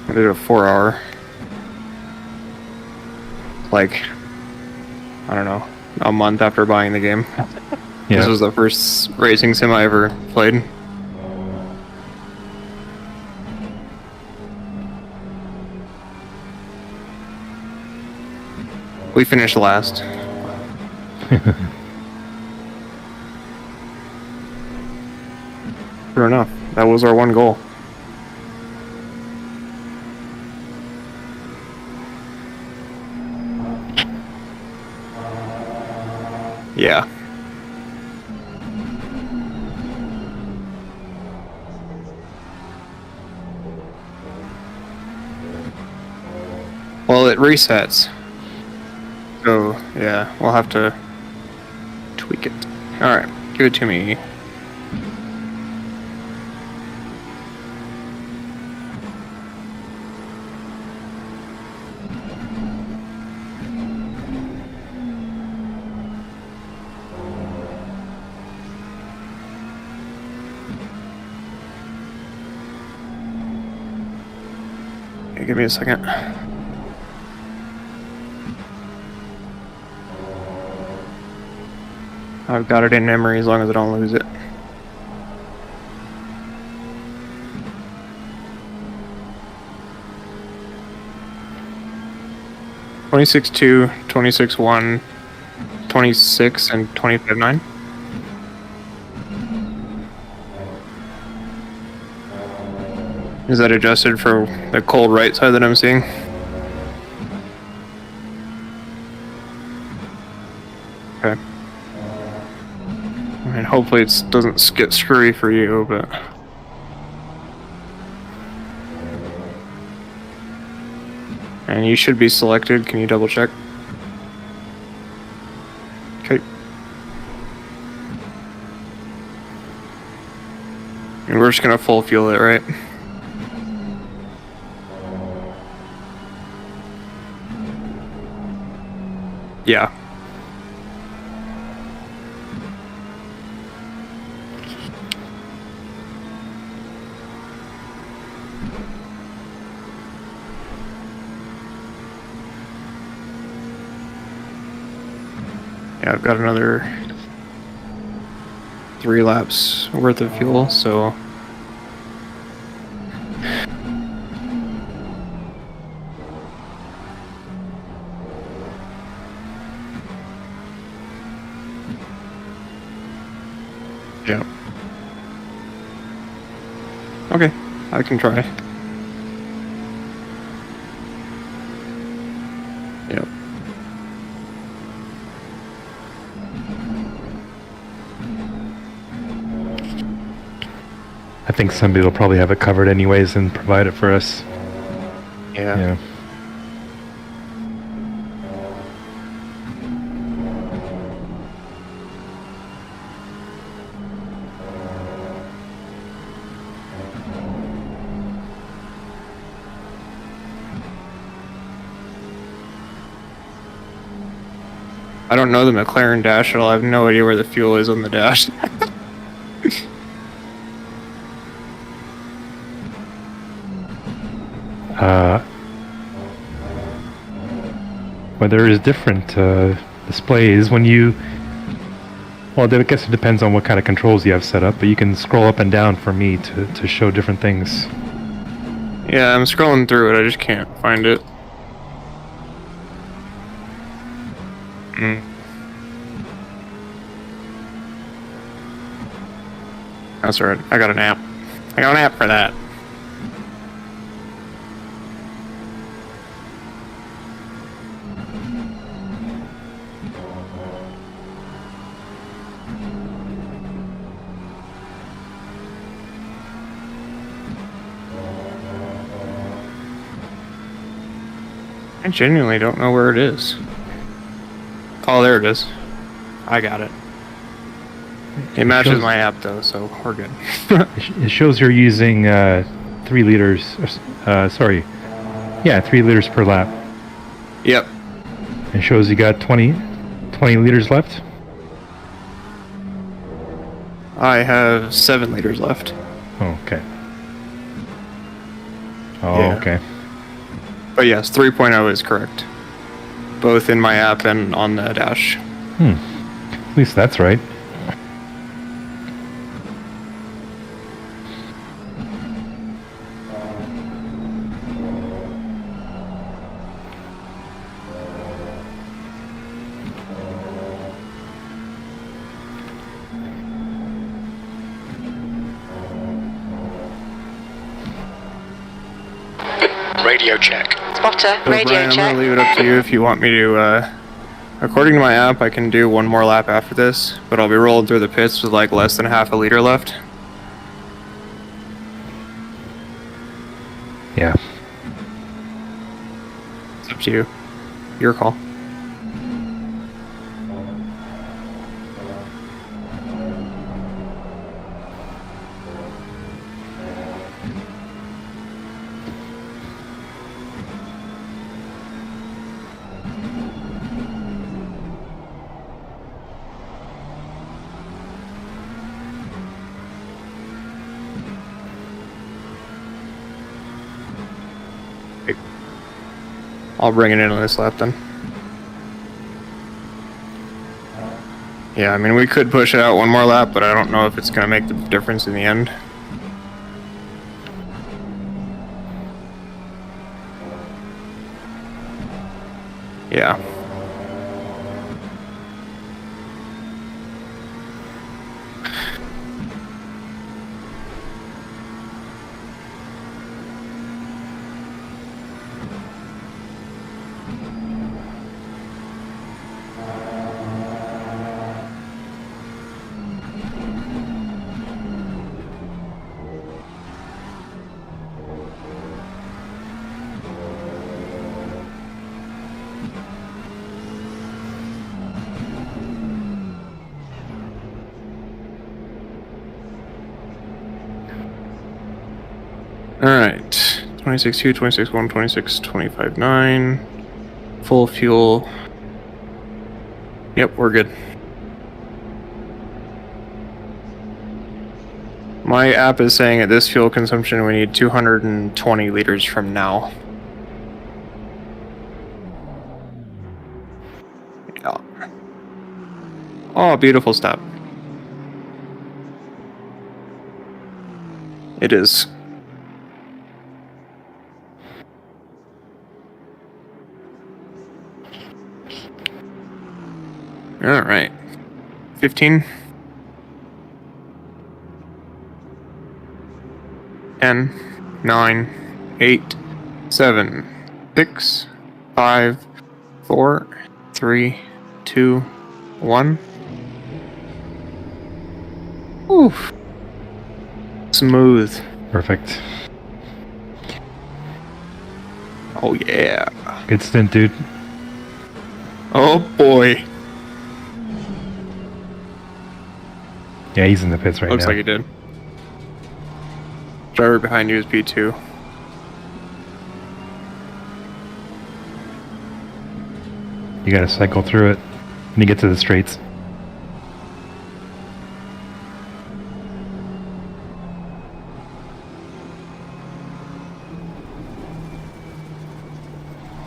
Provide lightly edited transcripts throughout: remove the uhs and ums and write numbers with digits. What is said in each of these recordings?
I did a 4-hour. Like, I don't know, a month after buying the game. Yeah. This was the first racing sim I ever played. We finished last. Sure enough, that was our one goal. Yeah. Well, it resets. So, yeah, we'll have to tweak it. Alright, give it to me. Okay, give me a second. I've got it in memory as long as I don't lose it. (26.2), (26.1), 26, and 25.9. Is that adjusted for the cold right side that I'm seeing? Okay. I mean, hopefully it doesn't get screwy for you, but... And you should be selected. Can you double check? Okay. And we're just gonna full fuel it, right? Yeah. Yeah, I've got another 3 laps worth of fuel, so... Yeah. Okay, I can try. Yep. I think somebody will probably have it covered anyways and provide it for us. Yeah. I don't know the McLaren dash at all. I have no idea where the fuel is on the dash. Well, there is different displays when you... Well, I guess it depends on what kind of controls you have set up, but you can scroll up and down for me to show different things. Yeah, I'm scrolling through it. I just can't find it. That's right. I got an app. I got an app for that. I genuinely don't know where it is. Oh, there it is. I got it. It matches my app though, so we're good. It shows you're using 3 liters. Sorry. Yeah, 3 liters per lap. Yep. It shows you got 20 liters left. I have 7 liters left. Oh, okay. Oh, Yeah. okay. But yes, 3.0 is correct. Both in my app and on the dash. At least that's right. Radio check. Spotter, So radio Brian, I'm check. going to leave it up to you if you want me to, according to my app, I can do one more lap after this, but I'll be rolling through the pits with like less than half a liter left. Yeah. It's up to you. Your call. I'll bring it in on this lap then. Yeah, I mean, we could push it out one more lap, but I don't know if it's going to make the difference in the end. Yeah. Alright, 26.2, 26.1, 26.25.9, full fuel. Yep, we're good. My app is saying at this fuel consumption we need 220 liters from now. Yeah. Oh, beautiful stop. It is. All right. 15. 10, 9, 8, 7, 6, 5, 4, 3, 2, 1. Oof. Smooth. Perfect. Oh yeah. Good stint, dude. Oh boy. Yeah, he's in the pits right Looks now. like he did. Driver behind you is P2. You gotta cycle through it when you get to the straights.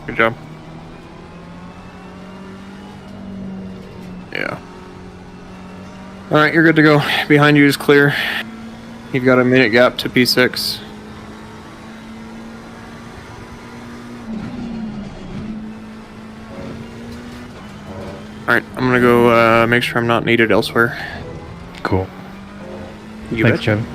Good job. Yeah. Alright, you're good to go. Behind you is clear. You've got a minute gap to P6. Alright, I'm gonna go make sure I'm not needed elsewhere. Cool. You Thanks, betcha. Kevin.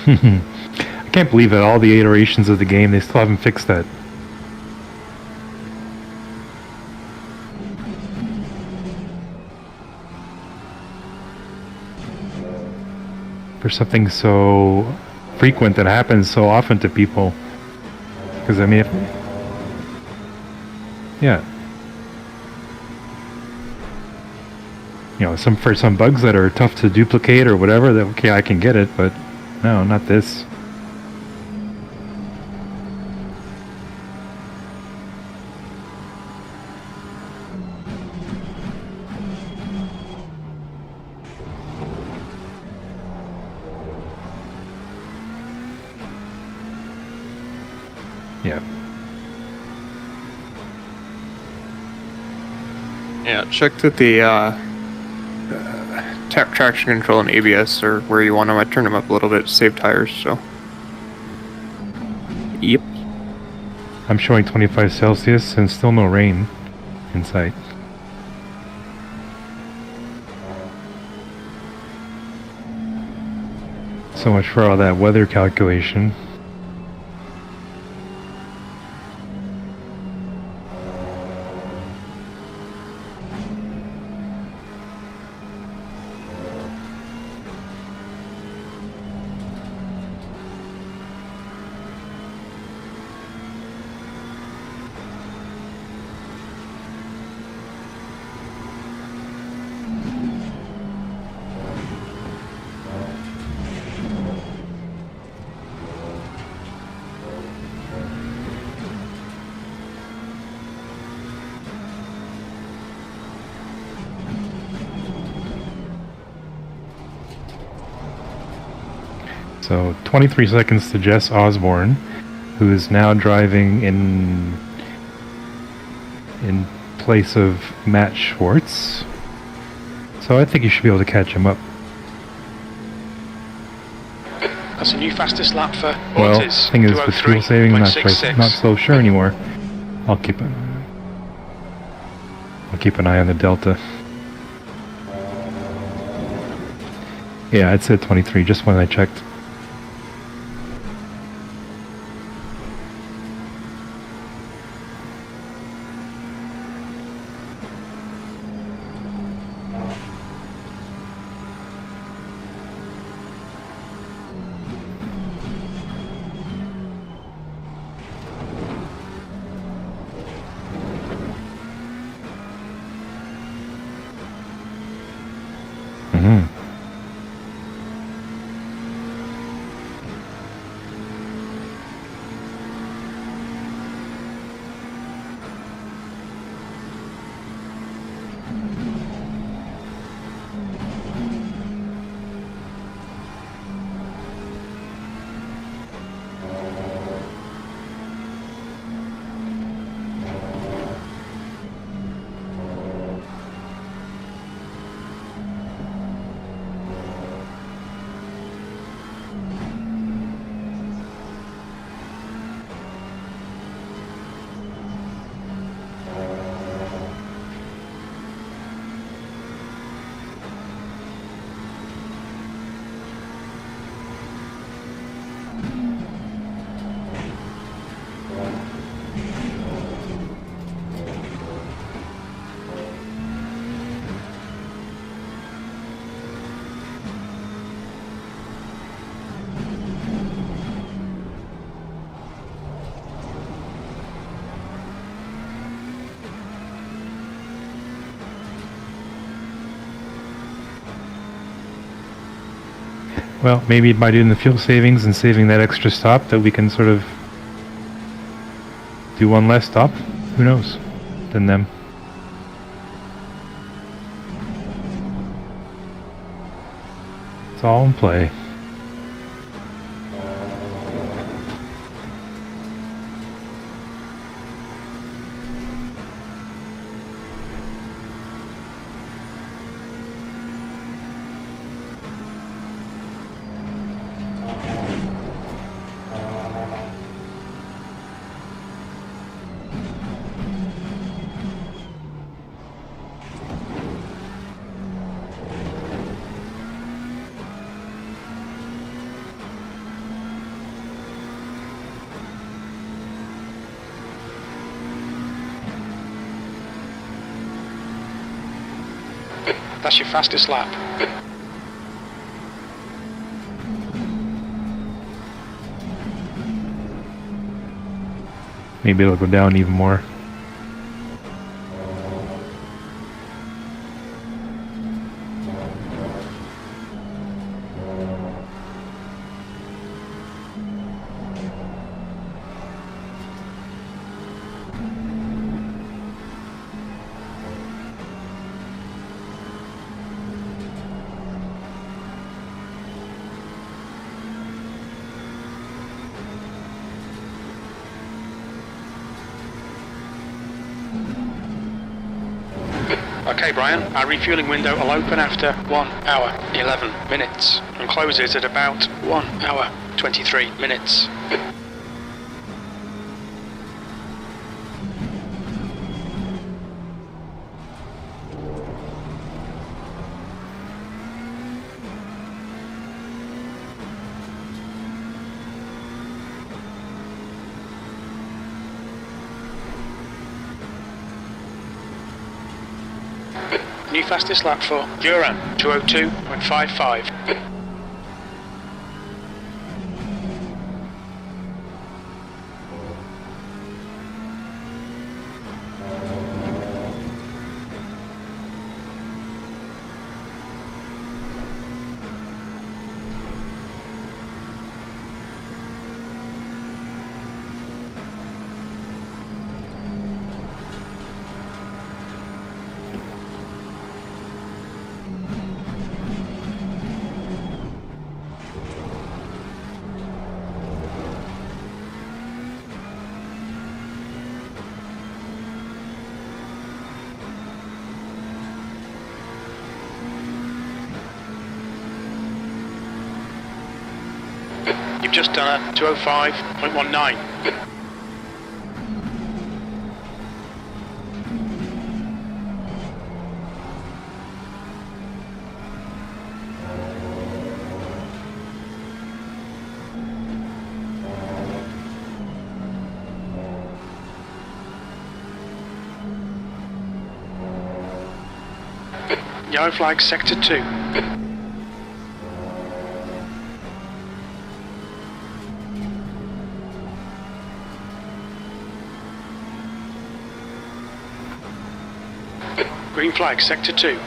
I can't believe that all the iterations of the game, they still haven't fixed that. For something so frequent that happens so often to people. Because, I mean, yeah. You know, for some bugs that are tough to duplicate or whatever, that okay, I can get it, but no, not this. Yeah. Yeah, check that the traction control and ABS are where you want them. I turned them up a little bit to save tires, so. Yep. I'm showing 25 Celsius and still no rain in sight. So much for all that weather calculation. So 23 seconds to Jess Osborne, who is now driving in place of Matt Schwartz. So I think you should be able to catch him up. That's a new fastest lap for Well, the thing is, with fuel saving, I'm not so sure anymore. I'll keep an eye on the Delta. Yeah, it said 23 just when I checked. Well, maybe by doing the fuel savings and saving that extra stop that we can sort of do one less stop, who knows, than them. It's all in play. That's your fastest lap. Maybe it'll go down even more. Okay, Brian, our refueling window will open after 1 hour 11 minutes and closes at about 1 hour 23 minutes. New fastest lap for Duran, 2:02.55. You've just done a 2:05.19. Yellow flag sector 2. Green flag sector 2.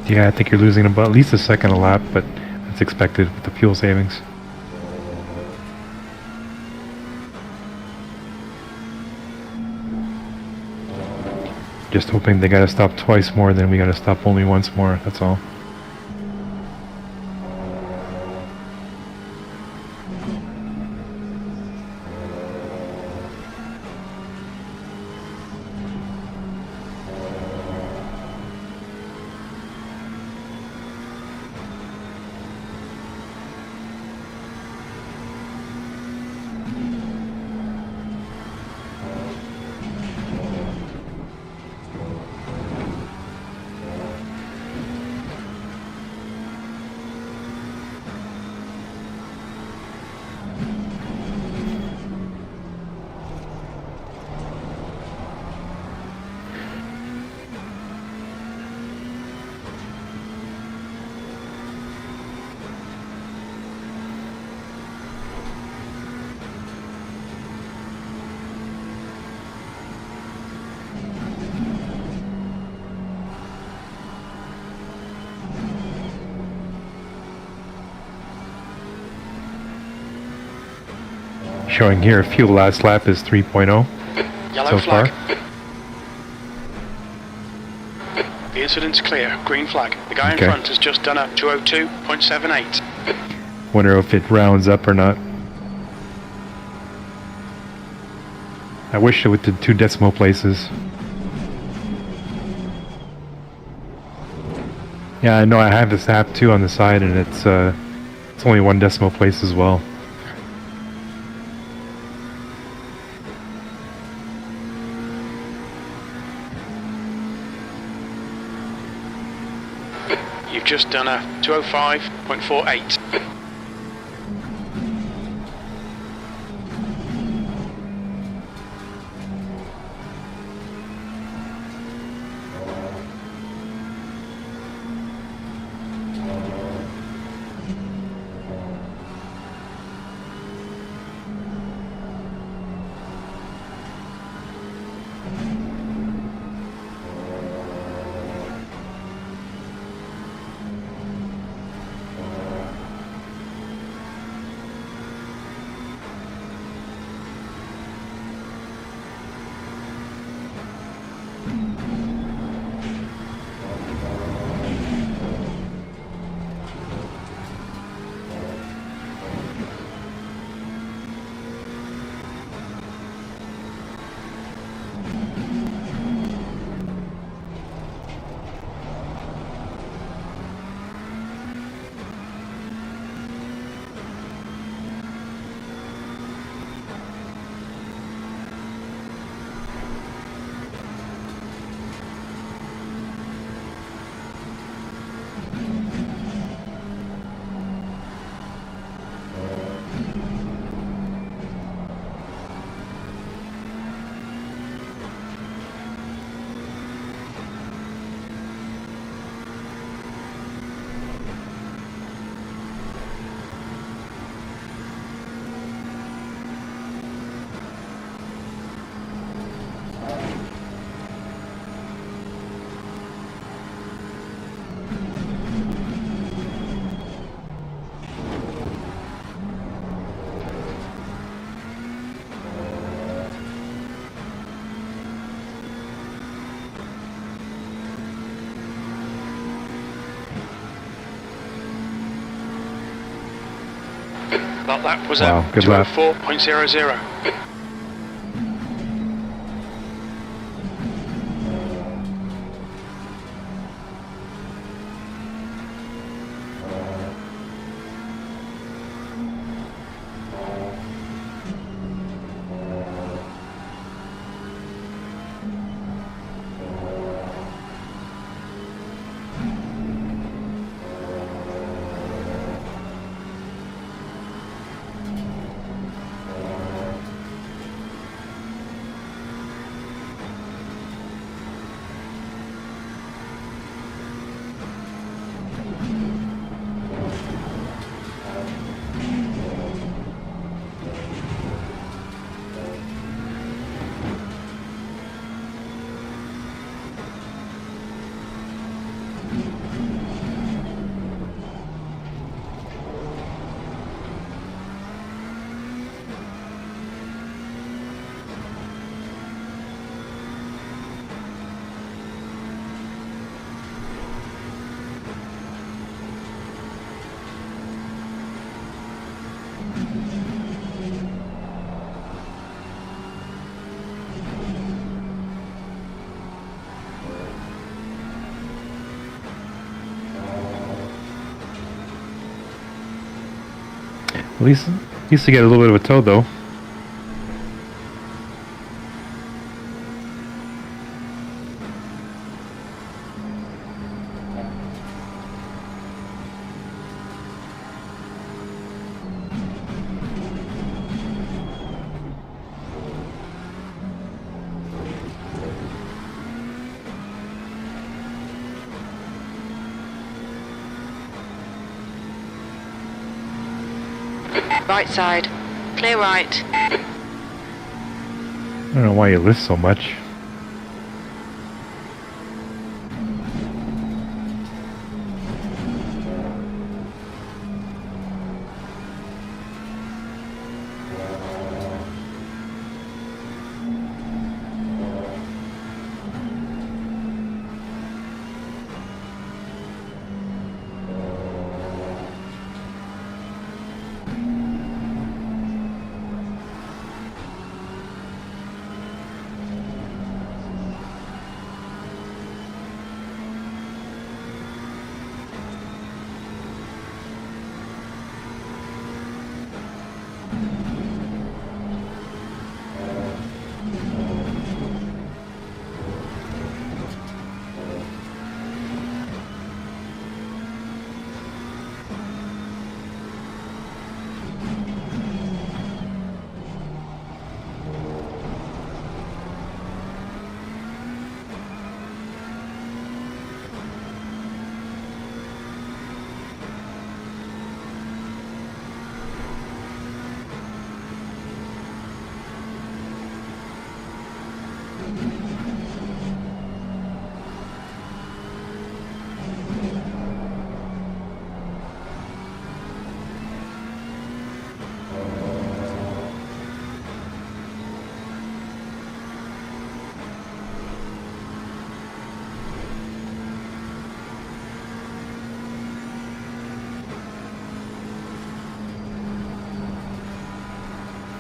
Yeah, I think you're losing about at least a second a lap, but that's expected with the fuel savings. Just hoping they gotta stop twice more than we gotta stop only once more, that's all. Showing here, fuel last lap is 3.0 Yellow so flag. far. The incident's clear. Green flag. The guy in front has just done a 202.78. Wonder if it rounds up or not. I wish it would do 2 decimal places. Yeah, I know I have this app too on the side, and it's only 1 decimal place as well. You've just done a 205.48. That lap was Wow, at good lap. 204.00. At least to get a little bit of a tow though. Right side. Clear right. I don't know why you lift so much.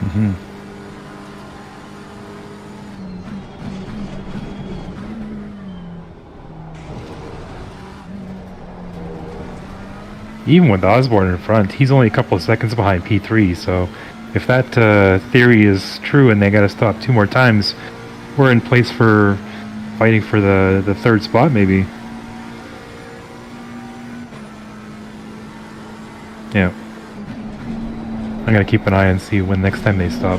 Hmm. Even with Osborne in front, he's only a couple of seconds behind P3, so if that theory is true and they gotta stop 2 more times, we're in place for fighting for the 3rd spot, maybe. Yeah. I'm gonna keep an eye and see when next time they stop.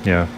Yeah.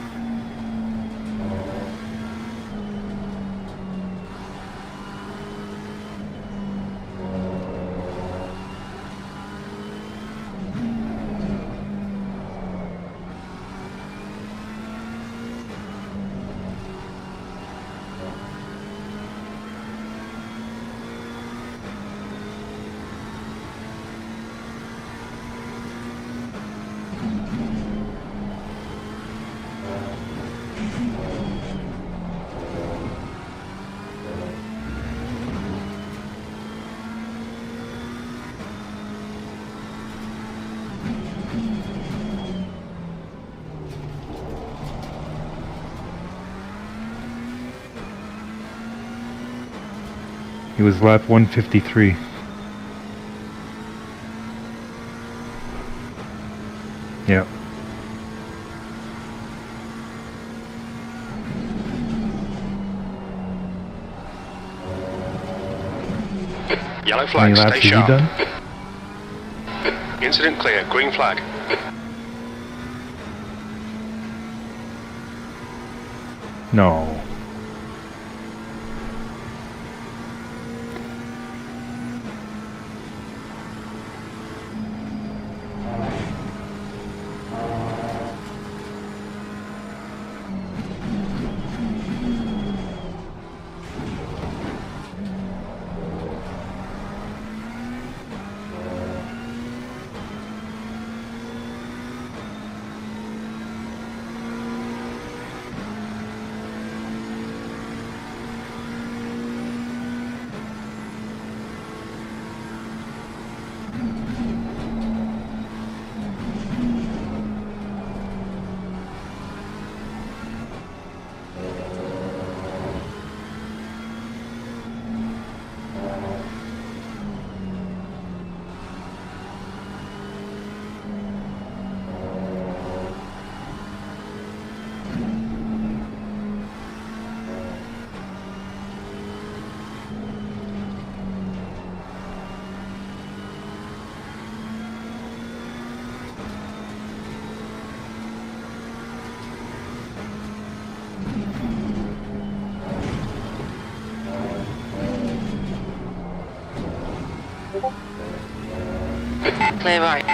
He was lap 153. Yeah. Yellow How flag, many laps stay has he sharp. done? Incident clear, green flag. No. Clear right.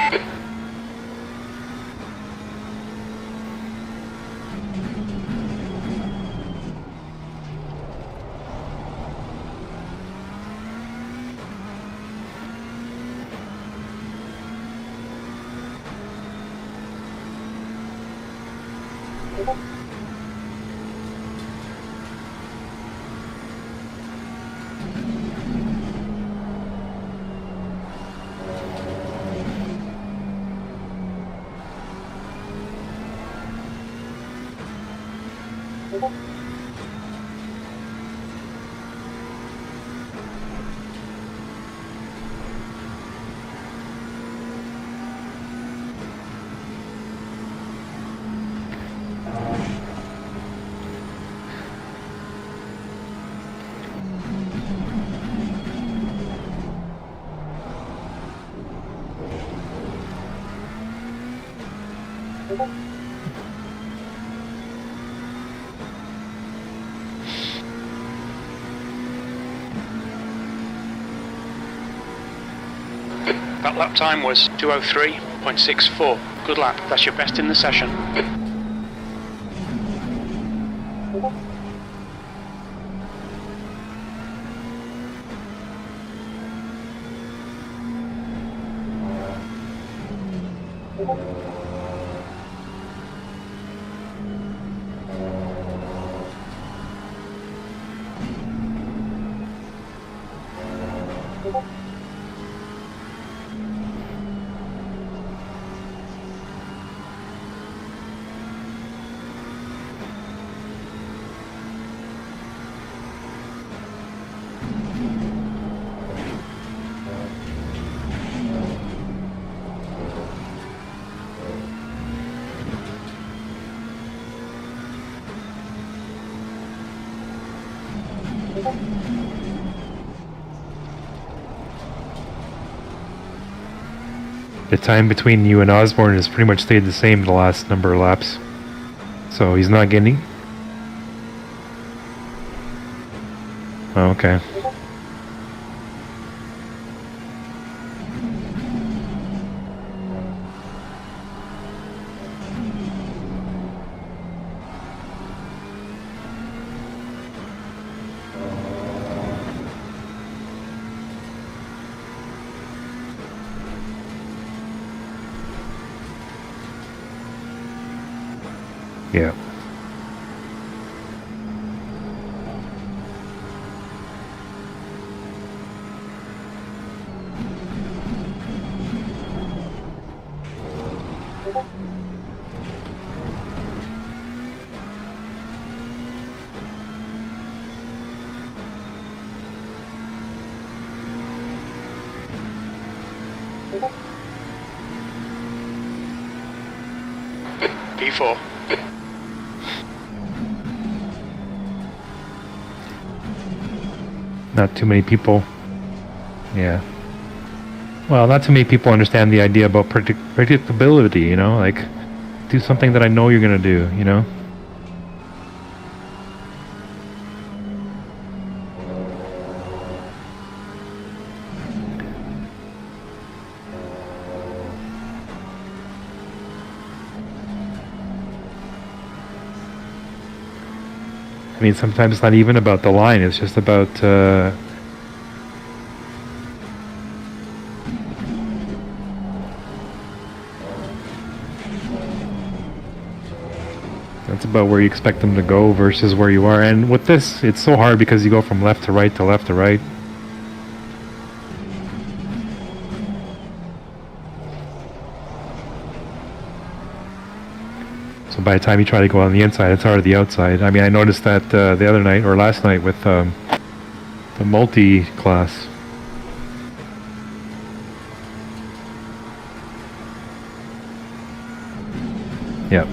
That lap time was 2:03.64. Good lap, that's your best in the session. The time between you and Osborne has pretty much stayed the same the last number of laps. So he's not getting... Oh, okay. Yeah. P4. Not too many people. Yeah. Well, not too many people understand the idea about predictability, you know? Like, do something that I know you're gonna do, you know? I mean, sometimes it's not even about the line, it's just about, it's about where you expect them to go versus where you are. And with this, it's so hard because you go from left to right to left to right. So by the time you try to go on the inside, it's already the outside. I mean, I noticed that the other night, or last night, with the multi-class. Yep.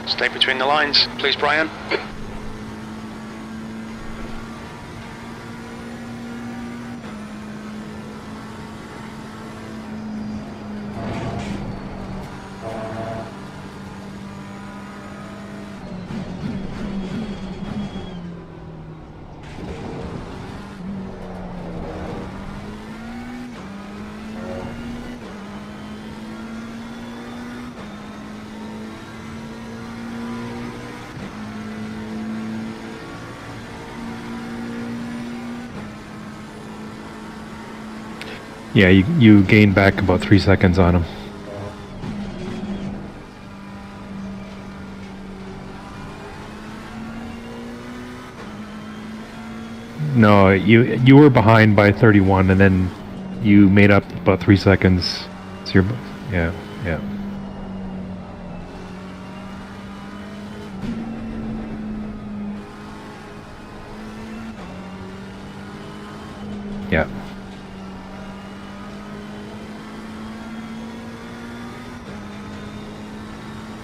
Stay between the lines, please, Brian. Yeah, you gain back about 3 seconds on him. No, you were behind by 31, and then you made up about 3 seconds. So you're, yeah. Yeah.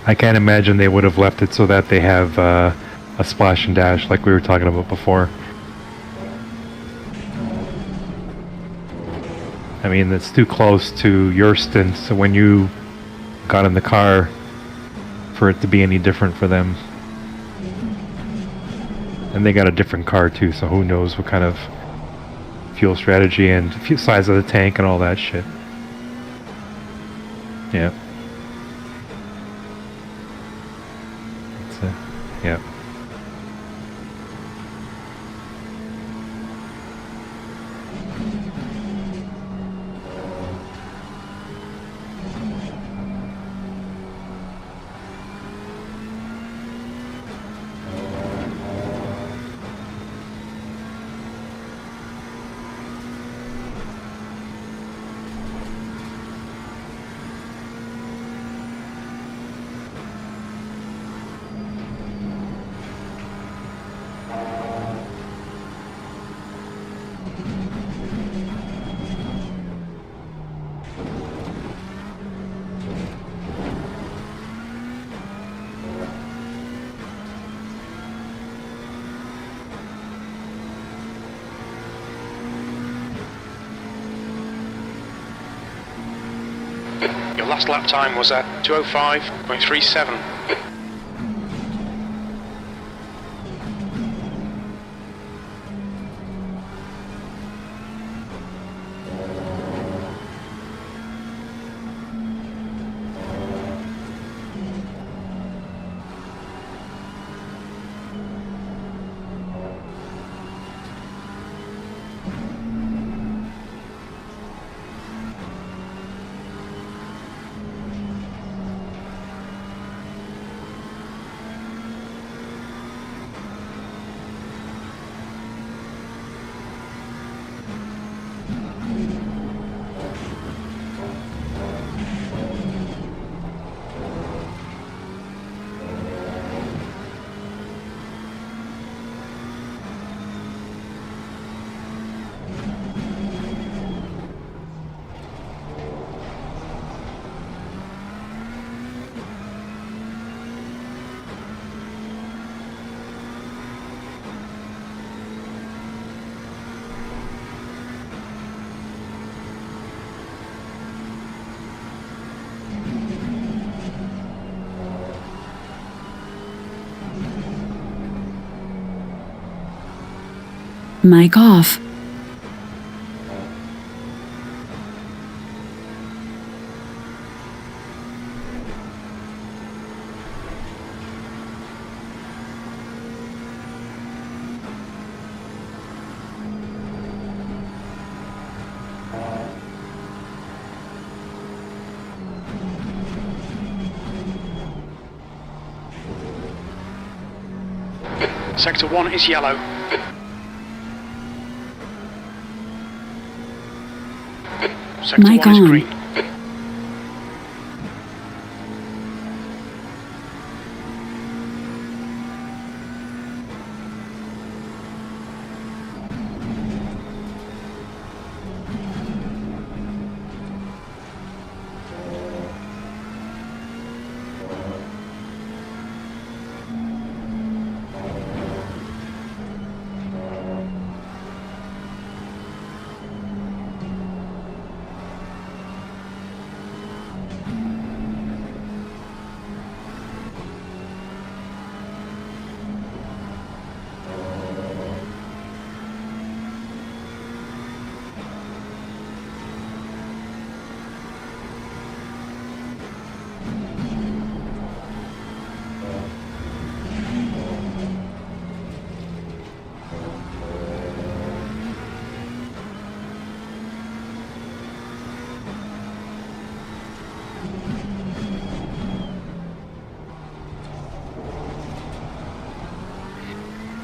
I can't imagine they would have left it so that they have a splash and dash like we were talking about before. I mean, it's too close to your stint so when you got in the car for it to be any different for them. And they got a different car too, so who knows what kind of fuel strategy and size of the tank and all that shit. Yeah. Yeah. Your last lap time was at 2:05.37. Mic off. Sector 1 is yellow. Sector Mic 1 is on. green.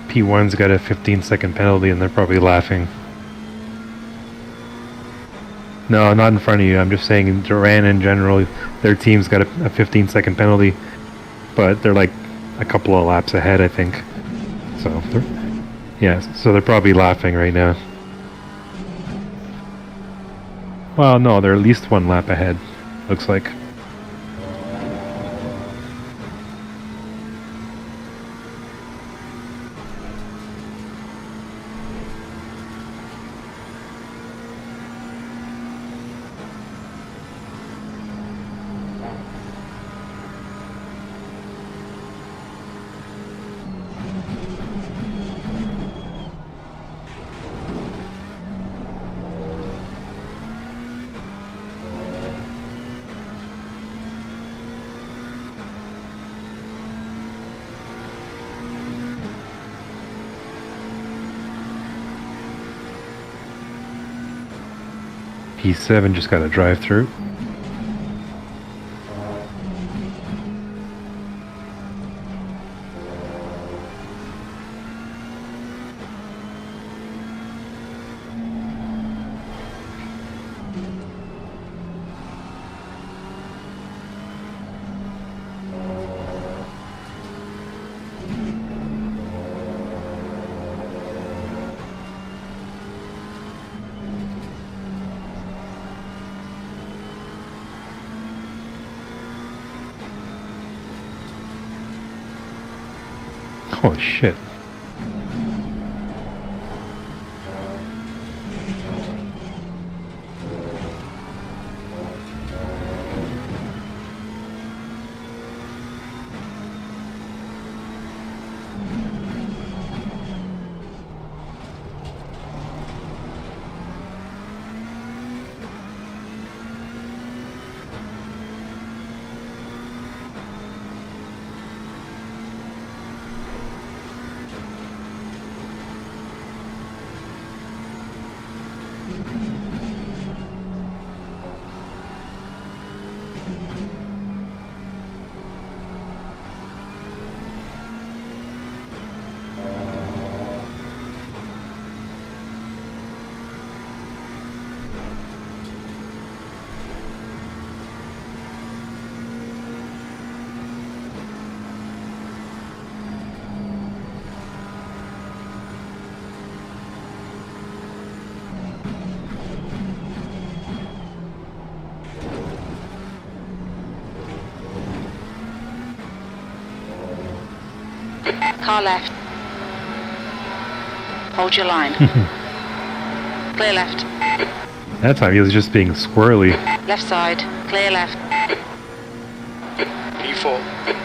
P1's got a 15-second penalty and they're probably laughing. No, not in front of you. I'm just saying in Duran in general, their team's got a 15-second penalty, but they're like a couple of laps ahead, I think. So, so they're probably laughing right now. Well, no, they're at least one lap ahead, looks like. P7 just got a drive-through. Holy shit. Car left. Hold your line. Clear left. That time he was just being squirrely. Left side. Clear left. P4.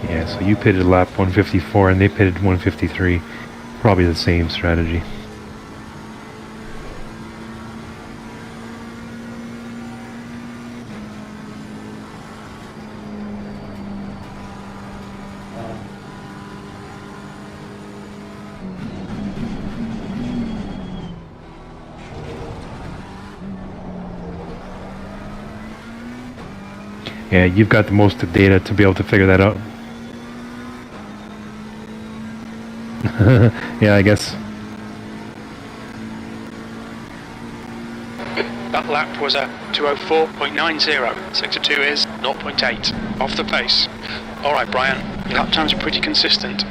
Yeah, so you pitted lap 154 and they pitted 153. Probably the same strategy. Yeah, you've got the most data to be able to figure that out. Yeah, I guess. That lap was a 2:04.90. Sector 2 is 0.8. Off the pace. Alright, Brian. Your lap times are pretty consistent.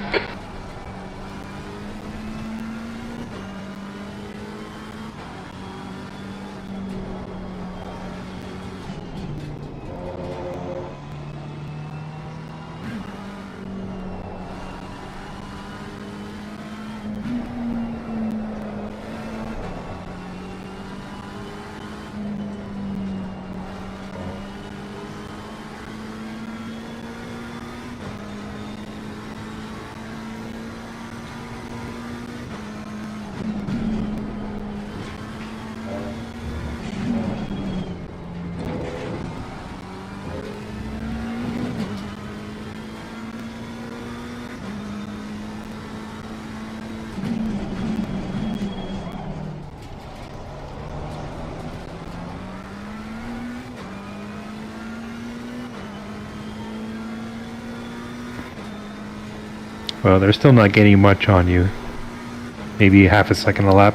Well, they're still not gaining much on you. Maybe half a second a lap.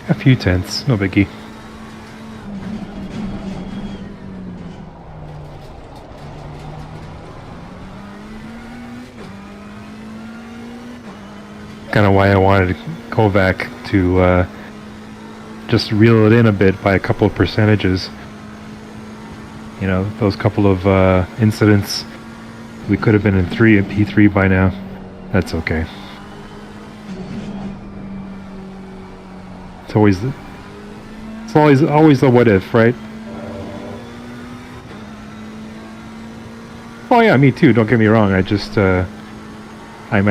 A few tenths, no biggie. Kind of why I wanted Kovac to just reel it in a bit by a couple of percentages. You know, those couple of incidents, we could have been in P3 by now. That's okay. It's always the what if, right? Oh yeah, me too. Don't get me wrong. I just I'm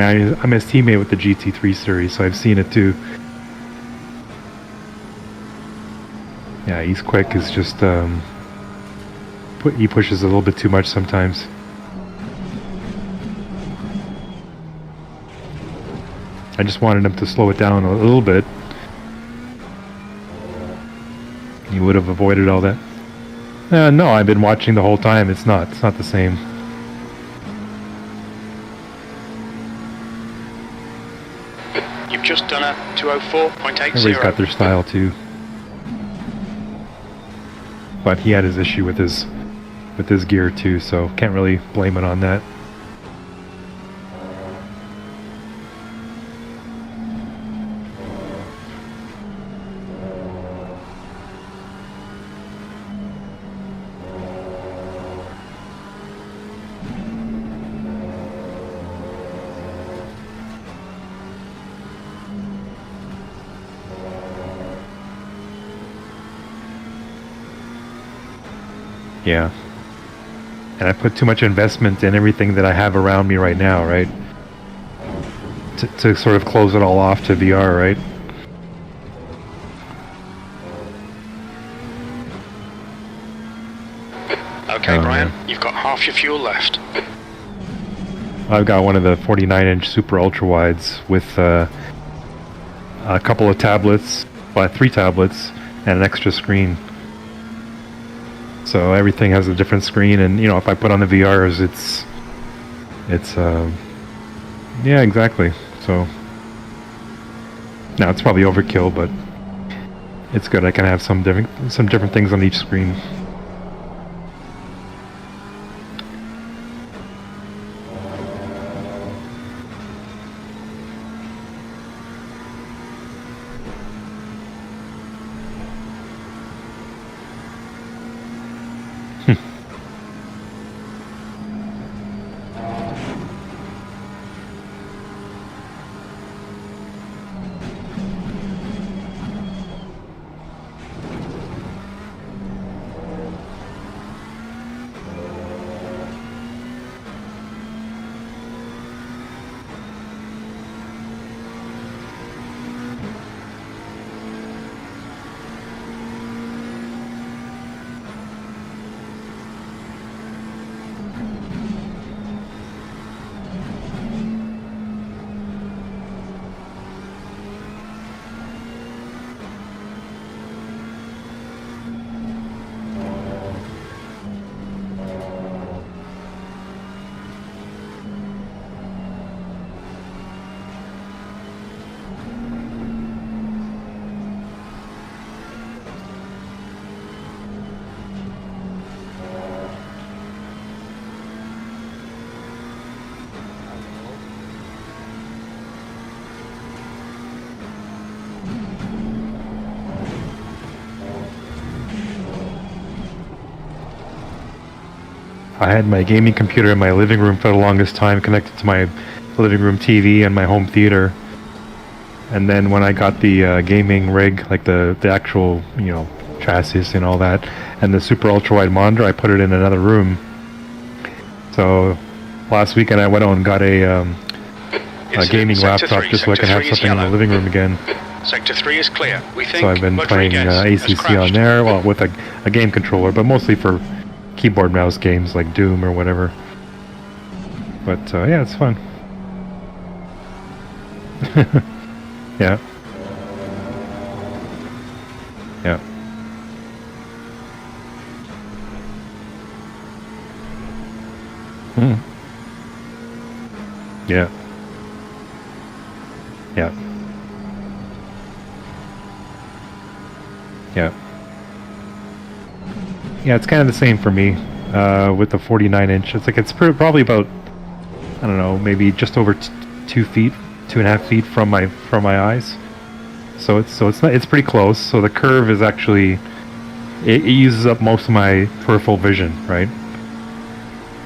his teammate with the GT3 series, so I've seen it too. Yeah, he's quick. Is just he pushes a little bit too much sometimes. I just wanted him to slow it down a little bit. You would have avoided all that. No, I've been watching the whole time. It's not the same. You've just done a 204.80. Everybody's got their style too. But he had his issue with his gear too, so can't really blame it on that. Yeah. And I put too much investment in everything that I have around me right now, right? To sort of close it all off to VR, right? Okay, Brian, you've got half your fuel left. I've got one of the 49-inch super ultra wides with a couple of tablets, well, 3 tablets, and an extra screen. So everything has a different screen, and you know, if I put on the VRs, it's yeah, exactly. So now it's probably overkill, but it's good. I can have some different things on each screen. I had my gaming computer in my living room for the longest time, connected to my living room TV and my home theater. And then when I got the gaming rig, like the actual, you know, chassis and all that, and the super ultra wide monitor, I put it in another room. So last weekend I went out and got a gaming laptop just so I can have something in the living room again. Sector 3 is clear. We think So I've been playing ACC on there, well, with a game controller, but mostly for keyboard mouse games like Doom or whatever. But yeah, it's fun. Yeah. Yeah. Yeah. Yeah. Yeah. Yeah, it's kind of the same for me with the 49-inch. It's like it's probably about, I don't know, maybe just over 2 feet, 2.5 feet from my eyes. So it's pretty close. So the curve is actually it uses up most of my peripheral vision, right?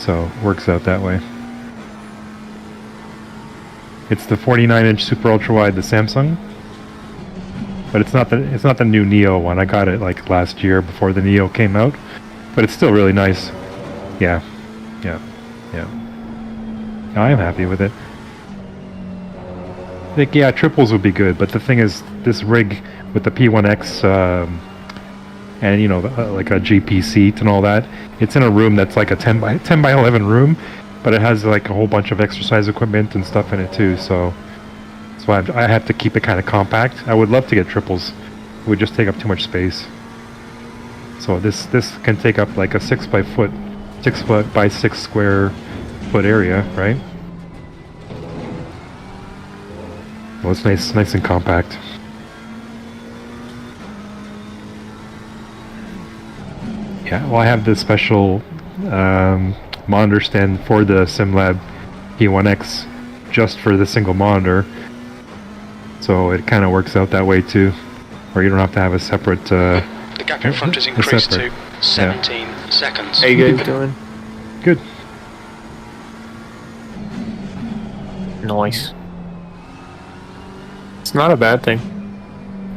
So it works out that way. It's the 49-inch super ultra wide, the Samsung, but it's not the new Neo one. I got it like last year before the Neo came out, but it's still really nice. Yeah. I am happy with it. I think, yeah, triples would be good, but the thing is, this rig with the P1X and you know, like a GP seat and all that, it's in a room that's like a 10 by 11 room, but it has like a whole bunch of exercise equipment and stuff in it too. So I have to keep it kind of compact. I would love to get triples. It would just take up too much space. So this can take up like a 6 foot by 6 square foot area, right? Well, it's nice and compact. Yeah, well, I have this special monitor stand for the SimLab P1X just for the single monitor, so it kind of works out that way too, where you don't have to have a separate. The gap in front has increased to 17 seconds. How you guys doing? Good. Nice. It's not a bad thing.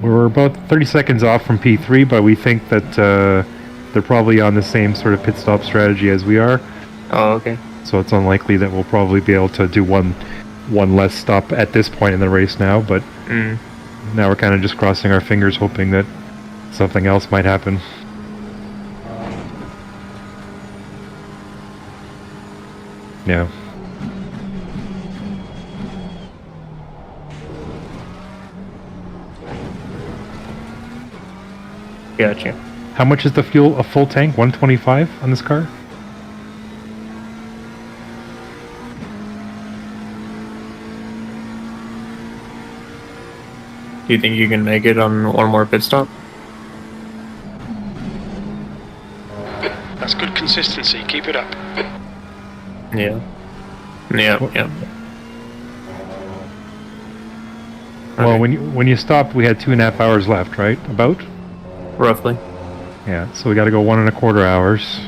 We're about 30 seconds off from P3, but we think that they're probably on the same sort of pit stop strategy as we are. Oh, okay. So it's unlikely that we'll probably be able to do one less stop at this point in the race now, but now we're kind of just crossing our fingers hoping that something else might happen. Yeah. Gotcha. How much is the fuel, a full tank? 125 on this car? Do you think you can make it on one more pit stop? That's good consistency. Keep it up. Yeah. Yeah. Well, Okay. when you stopped, we had 2.5 hours left, right? About? Roughly. Yeah, so we got to go 1.25 hours.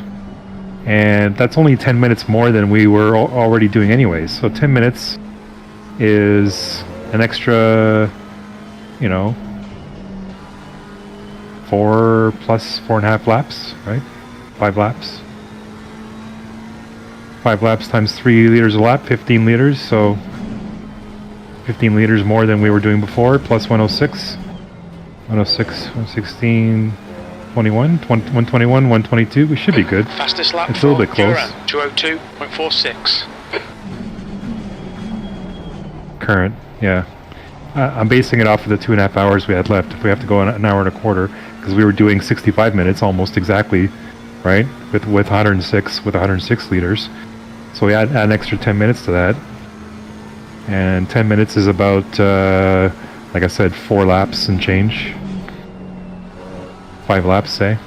And that's only 10 minutes more than we were already doing anyways. So 10 minutes is an extra, 4 plus 4.5 laps, right? 5 laps. 5 laps times 3 liters a lap, 15 liters, so 15 liters more than we were doing before, plus 106. 106, 116, 21, 121, 122. We should be good. Fastest lap It's a little bit close. 202.46. Current, yeah. I'm basing it off of the 2.5 hours we had left. If we have to go an hour and a quarter, because we were doing 65 minutes almost exactly, right? With 106 liters. So we add an extra 10 minutes to that. And 10 minutes is about, like I said, 4 laps and change. 5 laps, say.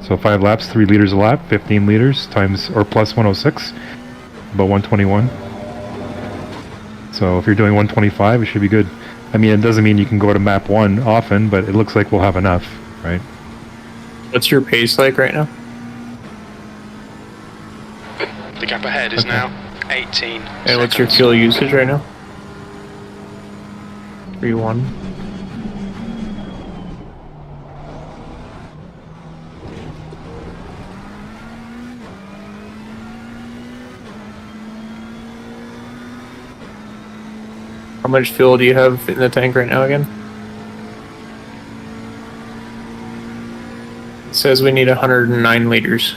So 5 laps, 3 liters a lap, 15 liters times, or plus 106, about 121. So if you're doing 125, it should be good. I mean, it doesn't mean you can go to map 1 often, but it looks like we'll have enough, right? What's your pace like right now? The gap ahead is now 18 And what's your seconds. fuel usage right now? 3-1. How much fuel do you have in the tank right now again? It says we need 109 liters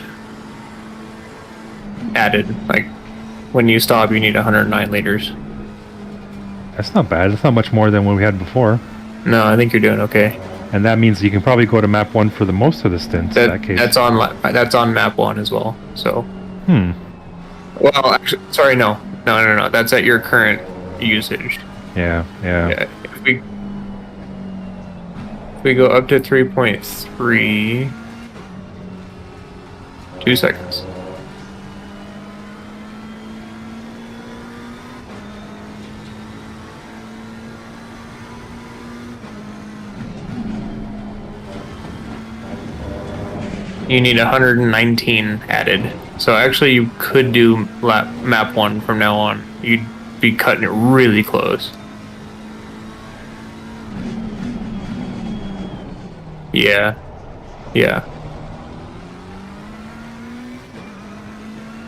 added. Like, when you stop, you need 109 liters. That's not bad. That's not much more than what we had before. No, I think you're doing okay. And that means you can probably go to map 1 for the most of the stint in that case. That's on map 1 as well. So, well, actually, sorry, no. That's at your current usage. Yeah. Yeah, If we go up to 3.3, 2 seconds. You need 119 added. So actually you could do map 1 from now on. You'd be cutting it really close. Yeah. Yeah.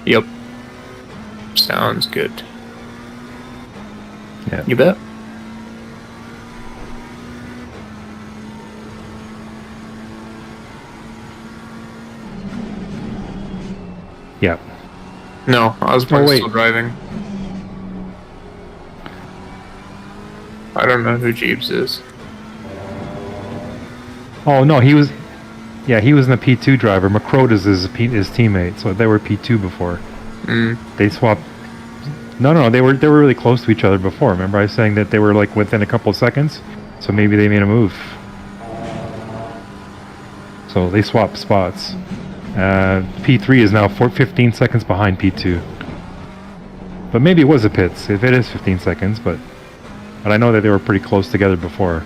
Yep. Sounds good. Yeah. You bet. Yeah. No, I was probably wait. still driving. I don't know who Jeeves is. Oh no, he was. Yeah, he was in the P2 driver. McCrode is his teammate, so they were P2 before. They swapped. No, they were really close to each other before. Remember, I was saying that they were like within a couple of seconds, so maybe they made a move. So they swapped spots. P3 is now 15 seconds behind P2. But maybe it was a pits, if it is 15 seconds, but I know that they were pretty close together before.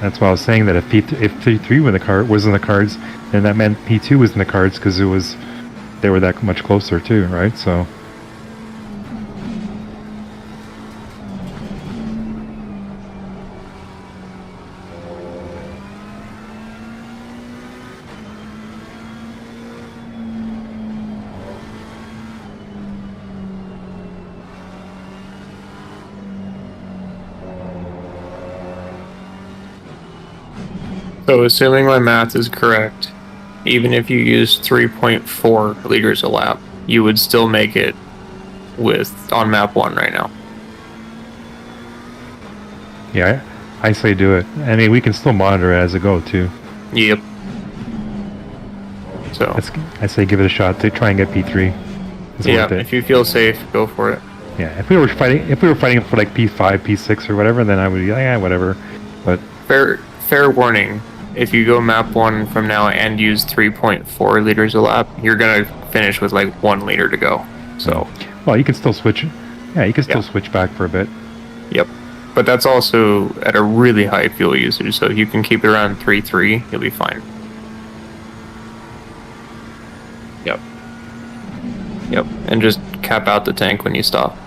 That's why I was saying that if P3 was in the cards, then that meant P2 was in the cards because they were that much closer too, right? So. So assuming my math is correct, even if you use 3.4 liters a lap, you would still make it on map 1 right now. Yeah, I say do it. I mean, we can still monitor it as it go too. Yep. So I say give it a shot to try and get P3. It's yeah, worth it. if you feel safe, go for it. Yeah, if we were fighting for like P5, P6 or whatever, then I would be like, yeah, whatever. But fair warning. If you go map 1 from now and use 3.4 liters a lap, you're gonna finish with like 1 liter to go. So, well, you can still switch. Yeah, you can still switch back for a bit. Yep, but that's also at a really high fuel usage. So if you can keep it around 3.3, you'll be fine. Yep. Yep, and just cap out the tank when you stop.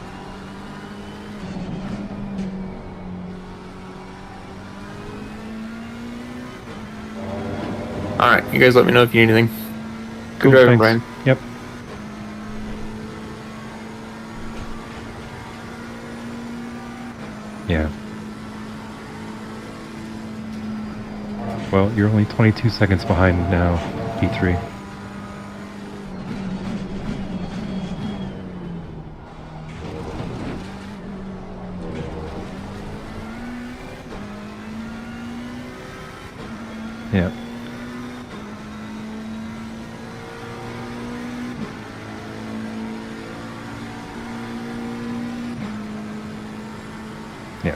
Alright, you guys let me know if you need anything. Good Cool, driving, thanks. Brian. Yep. Yeah. Well, you're only 22 seconds behind now, P3. Yeah. Yeah.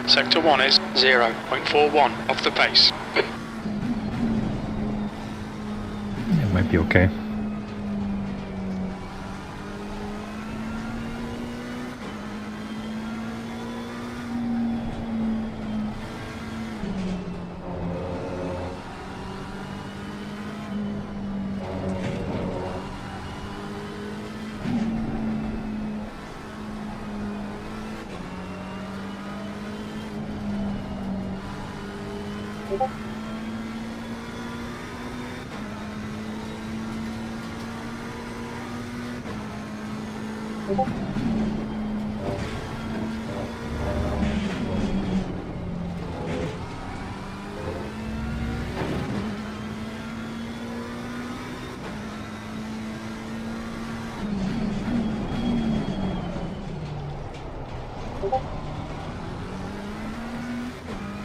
Sector 1 is 0.41 off the pace. It might be okay.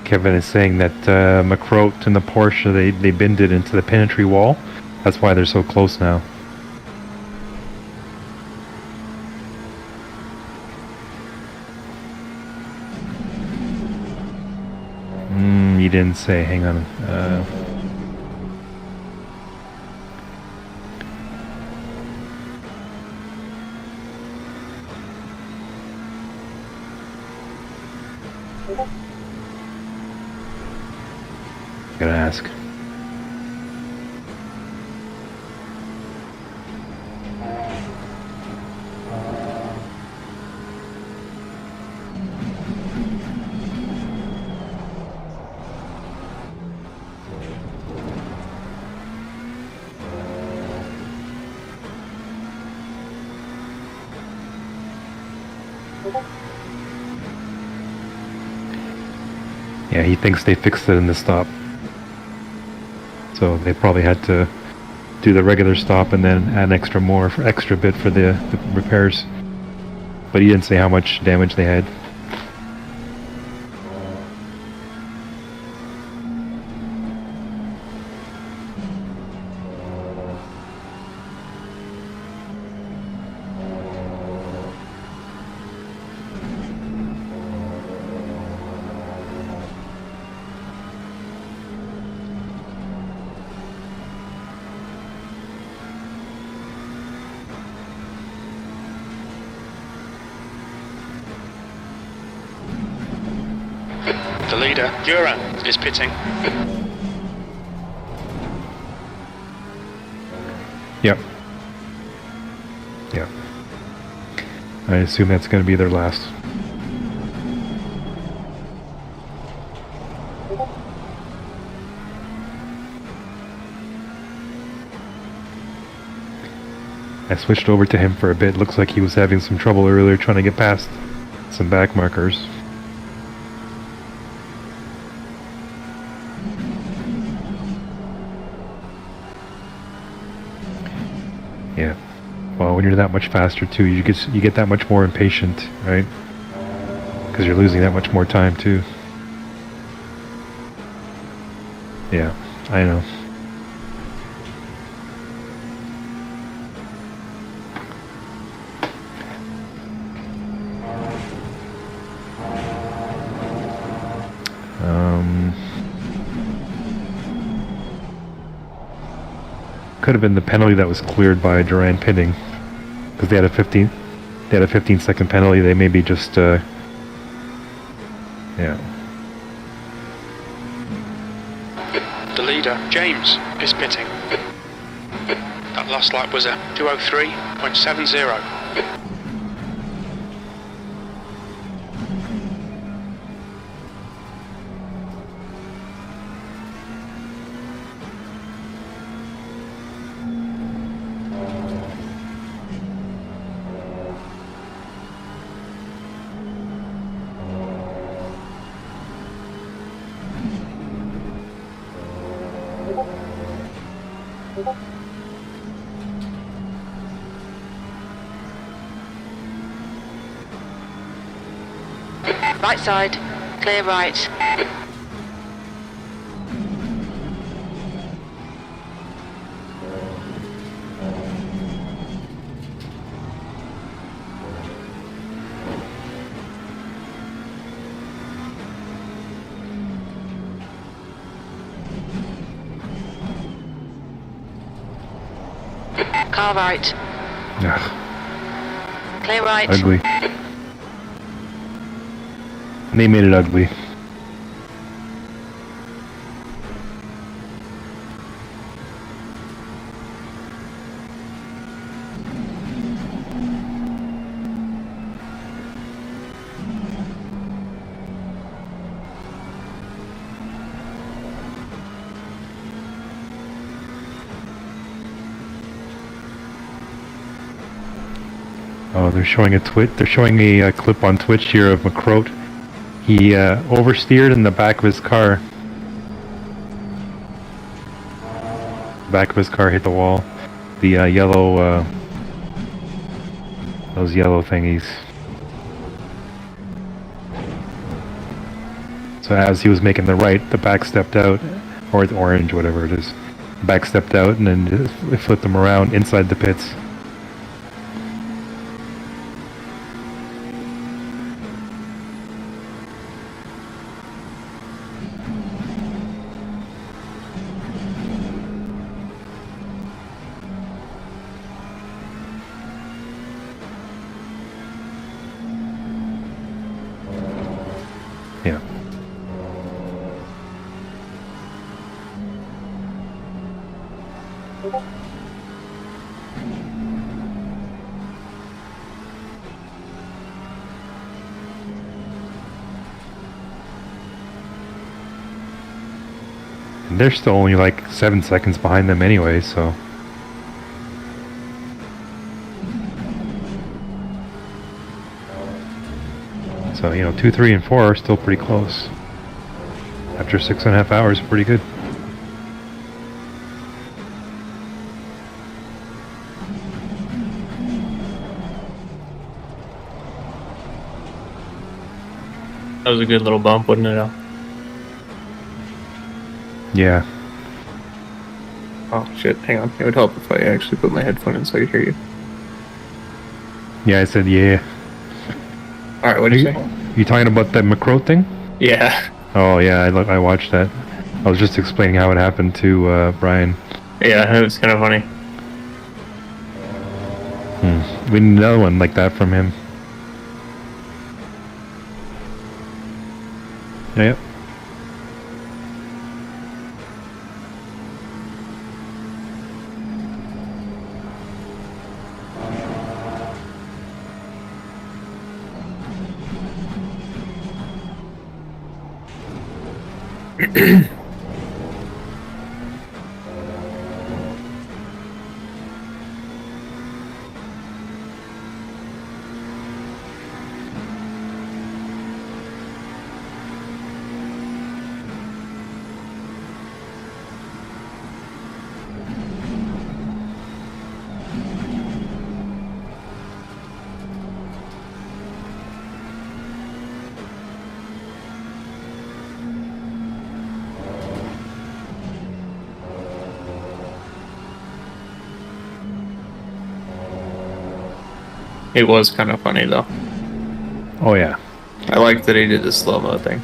Kevin is saying that McCroat and the Porsche, they binned it into the pennantry wall. That's why they're so close now. You didn't say. Hang on. Gotta ask. Yeah, he thinks they fixed it in the stop. So they probably had to do the regular stop and then add extra bit for the repairs. But he didn't say how much damage they had. The leader, Duran, is pitting. Yep. Yep. I assume that's going to be their last. I switched over to him for a bit. Looks like he was having some trouble earlier trying to get past some back markers. Yeah. Well, when you're that much faster too, you get that much more impatient, right? Because you're losing that much more time too. Yeah, I know. Could have been the penalty that was cleared by Duran pinning, because they had a 15-second penalty. They maybe just yeah. The leader, James, is pitting. That last lap was a 2:03.70. Right side, clear right. Car right. Ugh, Clear right. ugly. They made it ugly. Oh, they're showing a They're showing a clip on Twitch here of McCroat. He oversteered in the back of his car. The back of his car hit the wall. The yellow, those yellow thingies. So as he was making the right, the back stepped out, or the orange, whatever it is. Back stepped out and then it flipped him around inside the pits. Yeah. And they're still only like 7 seconds behind them anyway, so. So, you know, 2, 3, and 4 are still pretty close. After 6.5 hours, pretty good. That was a good little bump, wasn't it, Al? Yeah. Oh shit, hang on. It would help if I actually put my headphone in so I could hear you. Yeah, I said yeah. Alright, what did you say? You talking about that McCroat thing? Yeah. Oh yeah, I watched that. I was just explaining how it happened to Brian. Yeah, it was kind of funny. We need another one like that from him. Yep. It was kind of funny though. Oh yeah. I liked that he did the slow-mo thing.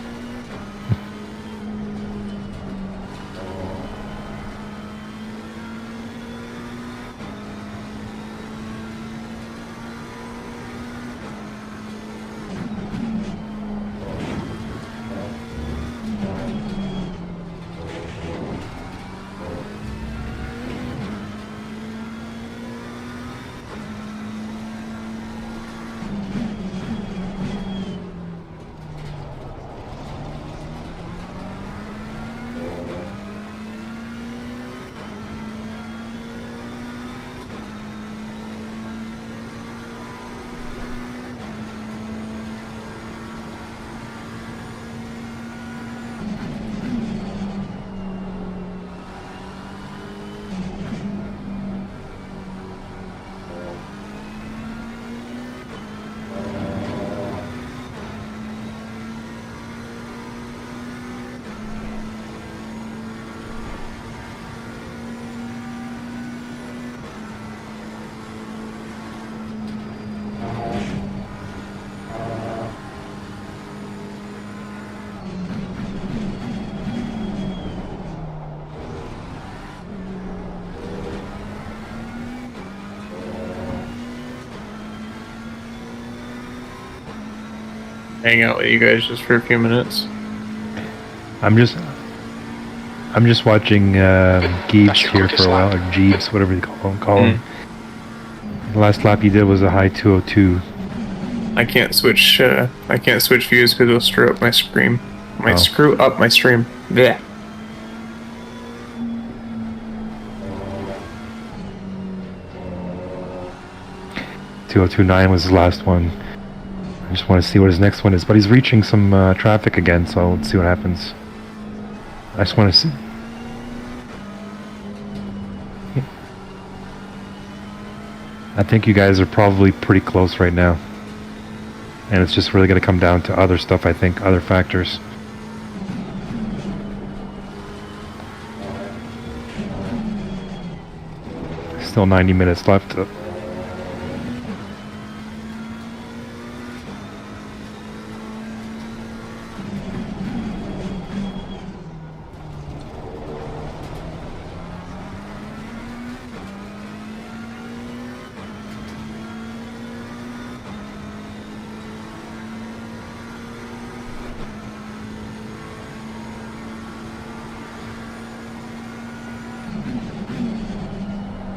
hang out with you guys just for a few minutes. I'm just watching Gibbs here for a while, or Jeeves, whatever you call him. The last lap he did was a high 202. I can't switch views because it'll screw up my stream. Might screw up my stream. Yeah. .202.9 was his last one. I just want to see what his next one is, but he's reaching some traffic again, so let's see what happens. I just want to see. I think you guys are probably pretty close right now. And it's just really going to come down to other stuff, I think, other factors. Still 90 minutes left.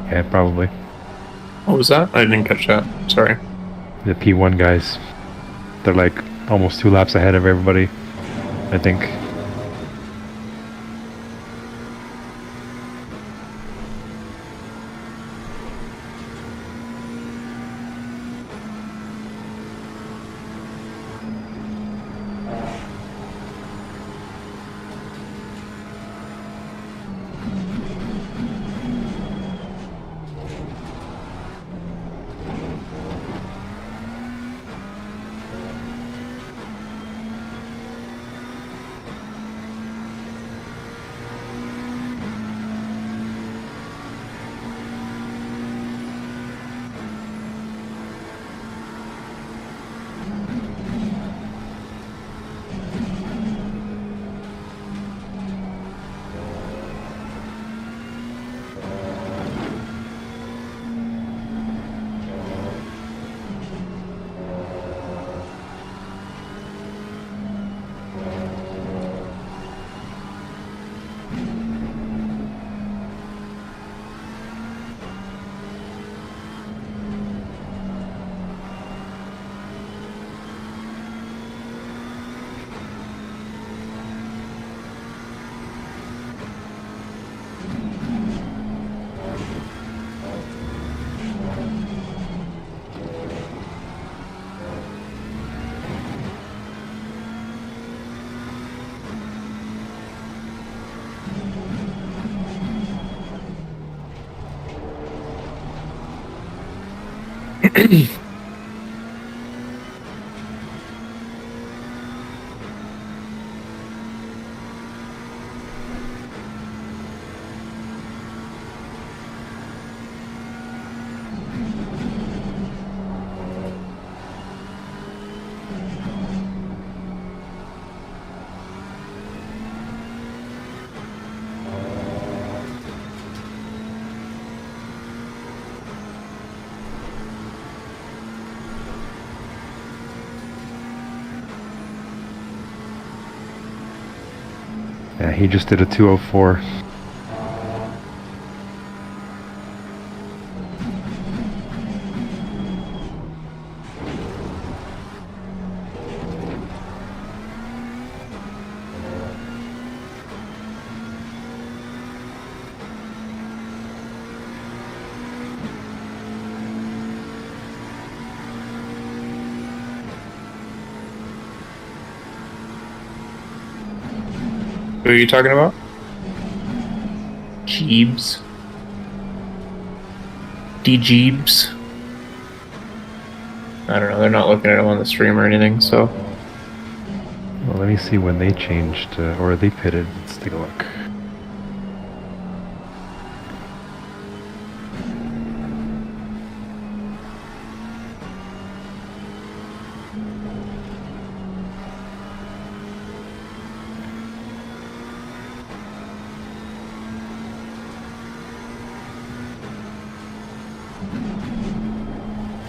Yeah, probably. What was that? I didn't catch that. Sorry. The P1 guys. They're like almost 2 laps ahead of everybody, I think. Yeah, he just did a 204. Who are you talking about? Jeebs. D-Jeebs. I don't know, they're not looking at him on the stream or anything, so... Well, let me see when they changed, or they pitted. Let's take a look.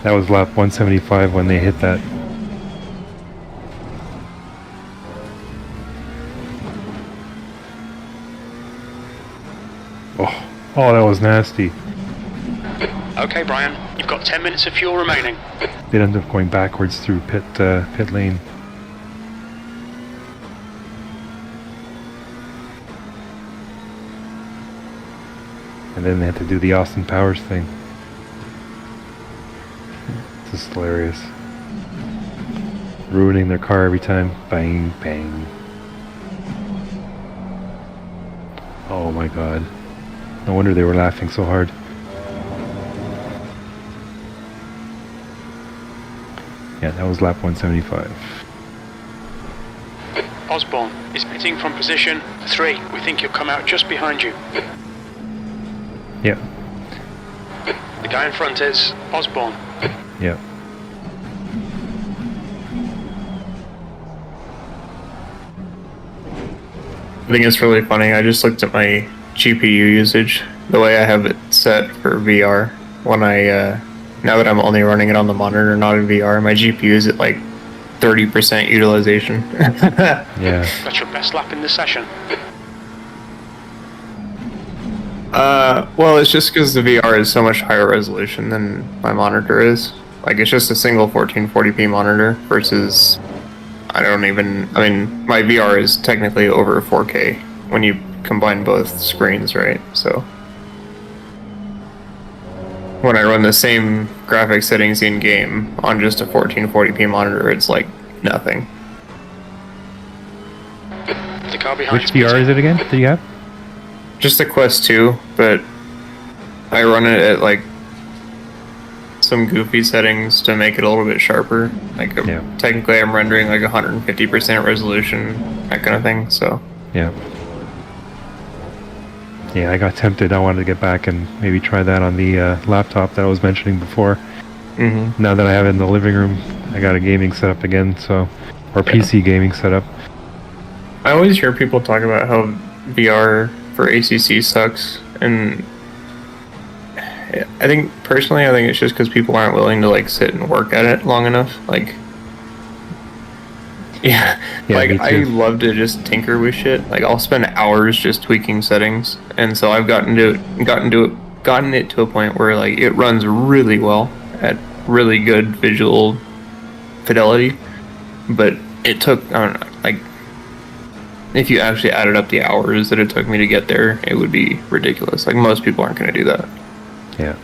That was lap 175 when they hit that. Oh, that was nasty. Okay, Brian, you've got 10 minutes of fuel remaining. They ended up going backwards through pit lane. And then they had to do the Austin Powers thing. It's just hilarious. Ruining their car every time. Bang, bang. Oh my god. No wonder they were laughing so hard. Yeah, that was lap 175. Osborne is pitting from position 3. We think he'll come out just behind you. Yeah, The guy in front is Osborne. yeah. I think it's really funny. I just looked at my GPU usage, the way I have it set for VR. When now that I'm only running it on the monitor, not in VR, my GPU is at like 30% utilization. Yeah. That's your best lap in the session. Well, it's just because the VR is so much higher resolution than my monitor is. Like, it's just a single 1440p monitor versus, I mean, my VR is technically over 4K when you combine both screens, right? So, when I run the same graphic settings in-game on just a 1440p monitor, it's like nothing. The car behind Which VR is it again that you have? Just a Quest 2, but I run it at like some goofy settings to make it a little bit sharper. Like technically I'm rendering like 150% resolution, that kind of thing, so. Yeah. Yeah, I got tempted. I wanted to get back and maybe try that on the laptop that I was mentioning before. Mm-hmm. Now that I have it in the living room, I got a gaming setup again, so, or PC gaming setup. I always hear people talk about how VR for ACC sucks, and I think personally, I think it's just because people aren't willing to like sit and work at it long enough. Like, yeah, like I love to just tinker with shit. Like I'll spend hours just tweaking settings, and so I've gotten it to a point where like it runs really well at really good visual fidelity, but it took, I don't know, like, if you actually added up the hours that it took me to get there, it would be ridiculous. Like, most people aren't going to do that. Yeah.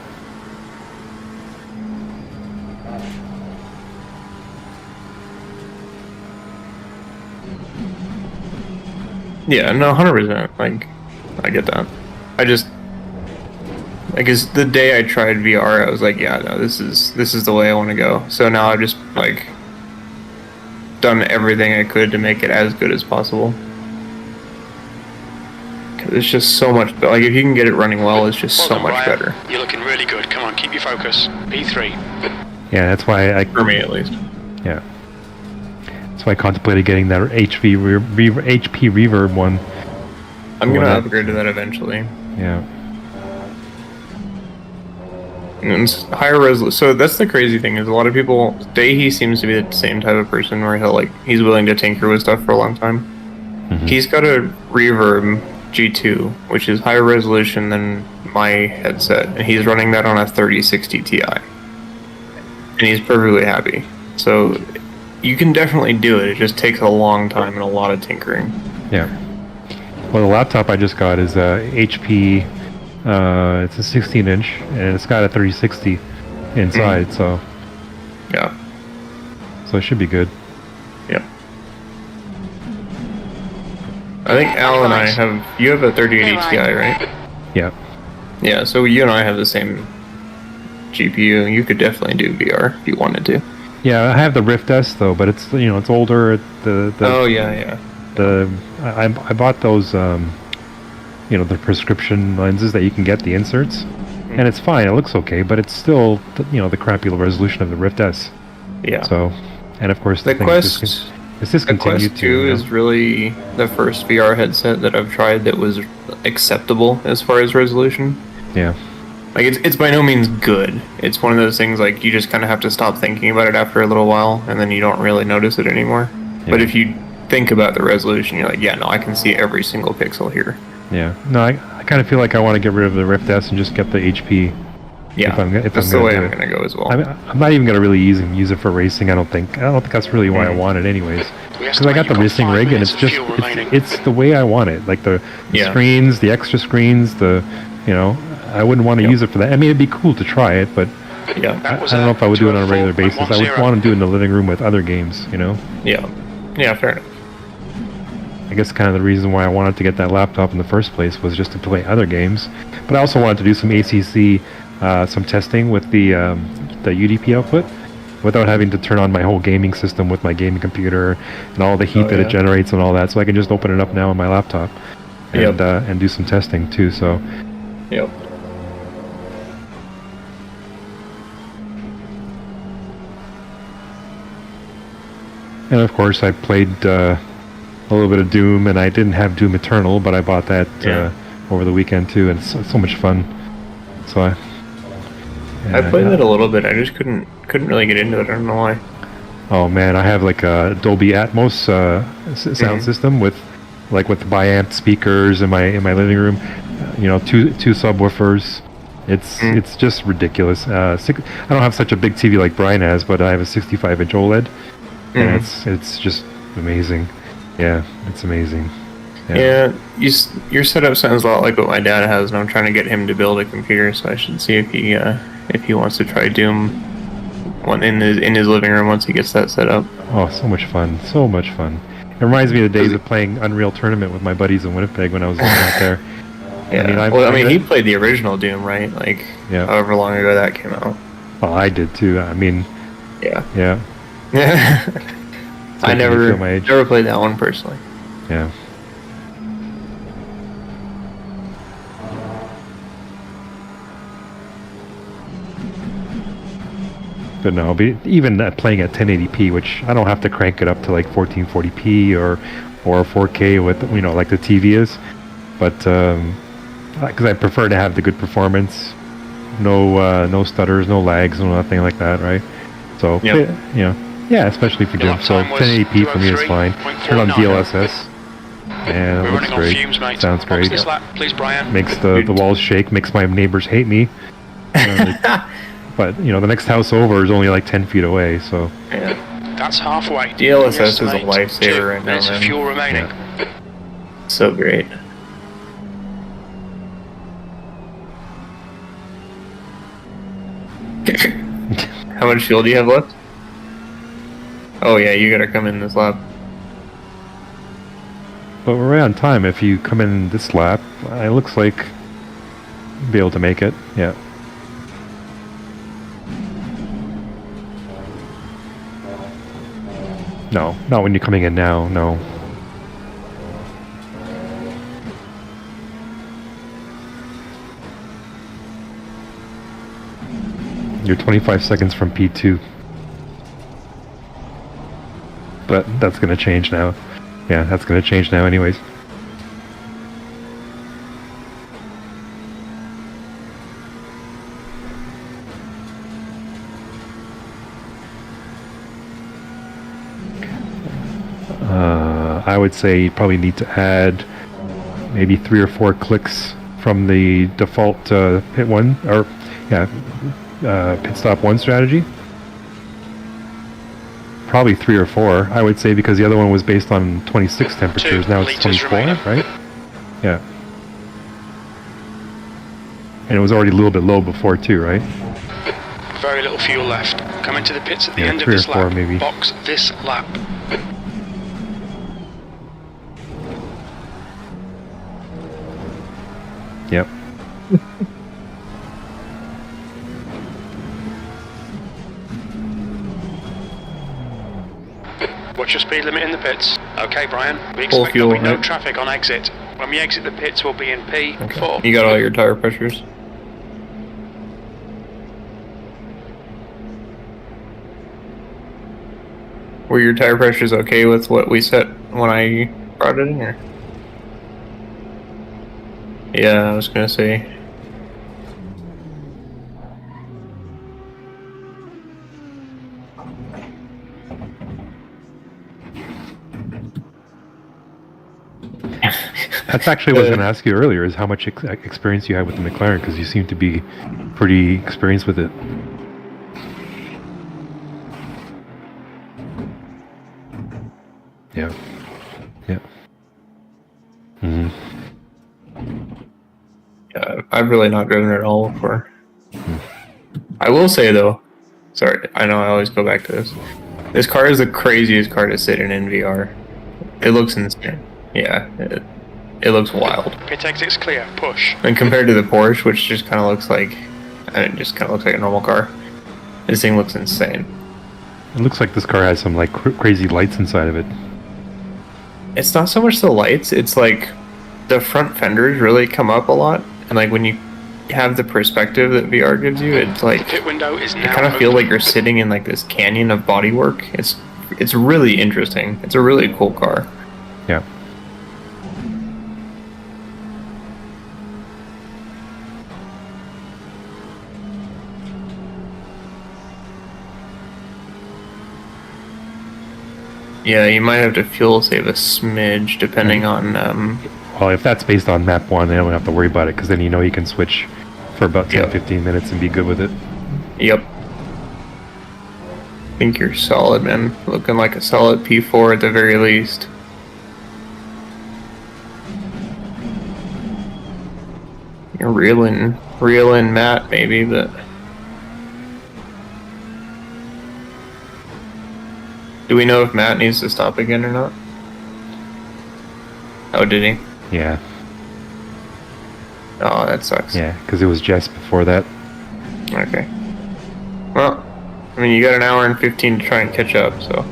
Yeah, no, 100%. Like, I get that. I just, like, it's the day I tried VR, I was like, yeah, no, this is the way I want to go. So now I've just, like, done everything I could to make it as good as possible. It's just so much, like, if you can get it running well, it's just so much better. You're looking really good. Come on, keep your focus. P3. Yeah, that's why for me, at least. Yeah. That's why I contemplated getting that HP reverb one. I'm gonna upgrade to that eventually. Yeah. And it's higher resolution. So that's the crazy thing, is a lot of people, Daehee seems to be the same type of person where he's willing to tinker with stuff for a long time. Mm-hmm. He's got a Reverb G2, which is higher resolution than my headset, and he's running that on a 3060 Ti. And he's perfectly happy. So you can definitely do it, it just takes a long time and a lot of tinkering. Yeah. Well, the laptop I just got is a HP, it's a 16-inch, and it's got a 3060 inside, so... Yeah. So it should be good. Yeah. I think Al and I have... You have a 3080 Ti, right? Yeah. Yeah, so you and I have the same GPU. You could definitely do VR if you wanted to. Yeah, I have the Rift S though, but it's, you know, it's older. Oh yeah. I bought those, you know, the prescription lenses that you can get, the inserts, and it's fine. It looks okay, but it's still, you know, the crappy resolution of the Rift S. Yeah. So, and of course the Quest. It's discontinued the Quest 2 is really the first VR headset that I've tried that was acceptable as far as resolution. Yeah. Like, it's by no means good. It's one of those things, like, you just kind of have to stop thinking about it after a little while, and then you don't really notice it anymore. Yeah. But if you think about the resolution, you're like, yeah, no, I can see every single pixel here. Yeah. No, I kind of feel like I want to get rid of the Rift S and just get the HP. Yeah, if that's I'm the way do I'm it. gonna go as well. I'm not even gonna really use it for racing. I don't think that's really why I want it, anyways. Because I got the racing rig, and it's just it's the way I want it. Like the screens, the extra screens, I wouldn't want to use it for that. I mean, it'd be cool to try it, but Yeah, I don't know if I would do it on a regular basis. I would want to do it in the living room with other games, yeah, fair enough. I guess kind of the reason why I wanted to get that laptop in the first place was just to play other games. But I also wanted to do some ACC, some testing with the UDP output, without having to turn on my whole gaming system with my gaming computer and all the heat that it generates and all that. So I can just open it up now on my laptop and do some testing too. So. Yep. And of course, I played a little bit of Doom, and I didn't have Doom Eternal, but I bought that over the weekend too, and it's so much fun. So I played it a little bit. I just couldn't really get into it. I don't know why. Oh man, I have like a Dolby Atmos sound system with biamp speakers in my living room. Two subwoofers. It's just ridiculous. I don't have such a big TV like Brian has, but I have a 65-inch OLED. And it's just amazing. Yeah, it's amazing. Yeah, your setup sounds a lot like what my dad has, and I'm trying to get him to build a computer. So I should see if he wants to try Doom in his living room once he gets that set up. Oh, so much fun! So much fun. It reminds me of the days of playing Unreal Tournament with my buddies in Winnipeg when I was living out there. Yeah, he played the original Doom, right? Like, however long ago that came out. Well, I did too. I mean, yeah. I never played that one personally. Yeah. But no, even playing at 1080p, which I don't have to crank it up to like 1440p or 4K with like the TV is, but because I prefer to have the good performance, no stutters, no lags, no nothing like that, right? So yeah, especially for Doom. So 1080p for me is fine. Turn on DLSS. And it looks great. Fumes, sounds great. This lap, please, Brian. Makes the walls shake, makes my neighbors hate me. But, the next house over is only like 10 feet away, so... Yeah. That's halfway. DLSS is a lifesaver right now, man. Fuel remaining. Yeah. So great. How much fuel do you have left? Oh yeah, you gotta come in this lap. But we're right on time. If you come in this lap, it looks like you'll be able to make it. Yeah. No, not when you're coming in now, no. You're 25 seconds from P2. But that's going to change now. Yeah, that's going to change now anyways. I would say you probably need to add maybe 3 or 4 clicks from the default pit stop 1 strategy. Probably 3 or 4, I would say, because the other one was based on 26 temperatures. Now it's 24, right? Yeah. And it was already a little bit low before too, right? Very little fuel left. Come into the pits at the end of this lap. 3 or 4 maybe. Box this lap. Yep. What's your speed limit in the pits? Okay, Brian. We expect there'll be no traffic on exit. When we exit the pits, we'll be in P4. Okay. You got all your tire pressures? Were your tire pressures okay with what we set when I brought it in here? Yeah, I was gonna say. That's actually what I was going to ask you earlier, is how much experience you had with the McLaren, because you seem to be pretty experienced with it. Yeah. Yeah. I've really not driven it at all before. I will say though, sorry, I know I always go back to this. This car is the craziest car to sit in VR. It looks insane. Yeah, it looks wild. Pit exit's clear. Push. And compared to the Porsche, which just kind of looks like, it just kind of looks like a normal car. This thing looks insane. It looks like this car has some like crazy lights inside of it. It's not so much the lights, it's like the front fenders really come up a lot, and like when you have the perspective that VR gives you, it's like The pit window is you now kind of feel open. like you're sitting in like this canyon of bodywork. It's really interesting. It's a really cool car. Yeah. Yeah, you might have to fuel save a smidge depending on Well, if that's based on map 1, then I don't have to worry about it, because then you know you can switch for about 10, Yep. 15 minutes and be good with it. Yep. I think you're solid, man. Looking like a solid P4 at the very least. You're reeling Matt maybe, but do we know if Matt needs to stop again or not? Oh, did he? Yeah. Oh, that sucks. Yeah, because it was Jess before that. Okay. Well, I mean, you got an hour and 15 to try and catch up, so.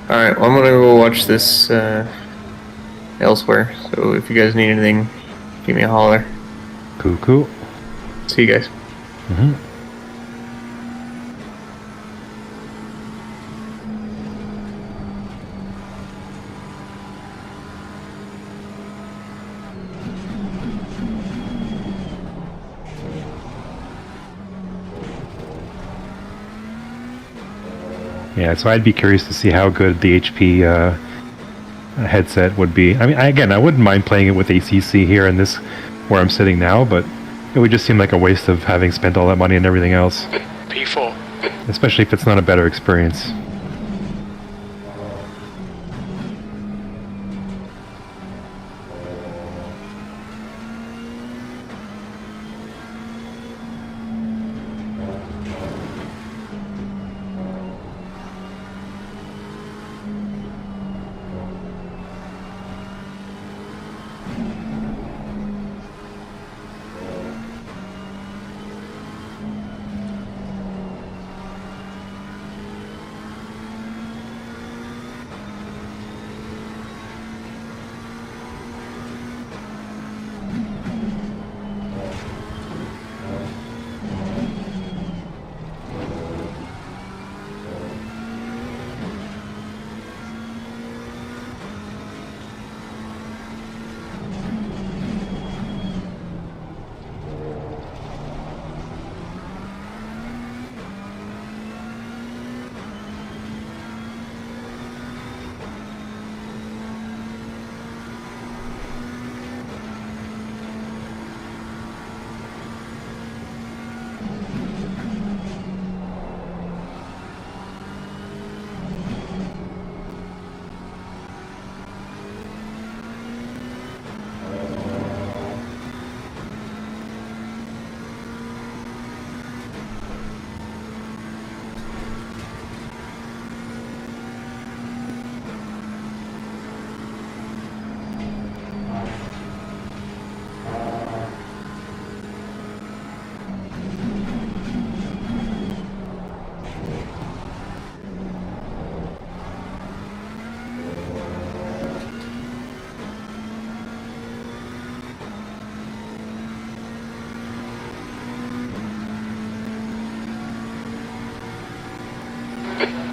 Alright, well, I'm gonna go watch this elsewhere, so if you guys need anything, give me a holler. Cool. See you guys. Mm-hmm. Yeah, so I'd be curious to see how good the HP headset would be. I mean, I wouldn't mind playing it with ACC here in this, where I'm sitting now, but it would just seem like a waste of having spent all that money and everything else, P4. especially if it's not a better experience.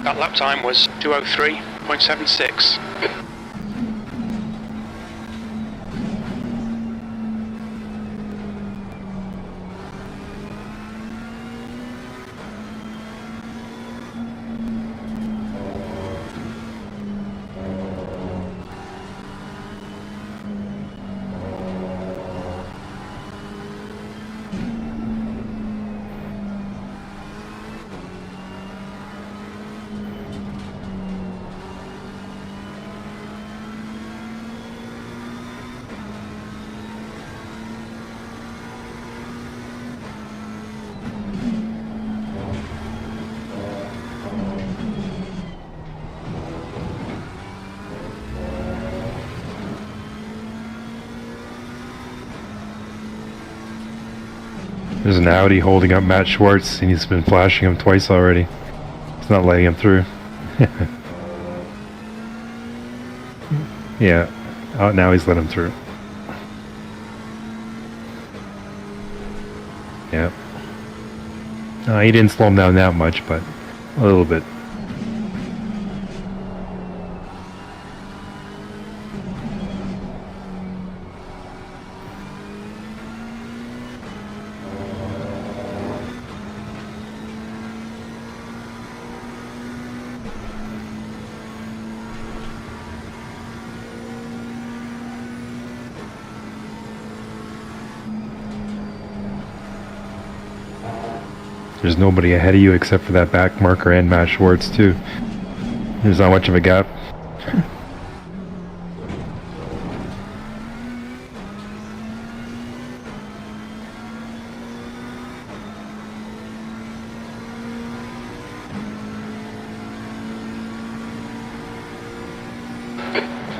That lap time was 2:03.76. There's an Audi holding up Matt Schwartz, and he's been flashing him twice already. It's not letting him through. Yeah. Oh, now he's let him through. Yeah. He didn't slow him down that much, but a little bit. There's nobody ahead of you except for that back marker and Matt Schwartz too. There's not much of a gap.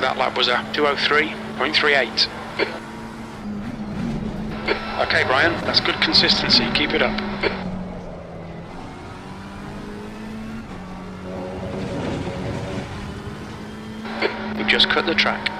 That lap was a 2:03.38. Okay, Brian, that's good consistency. Keep it up. We've just cut the track.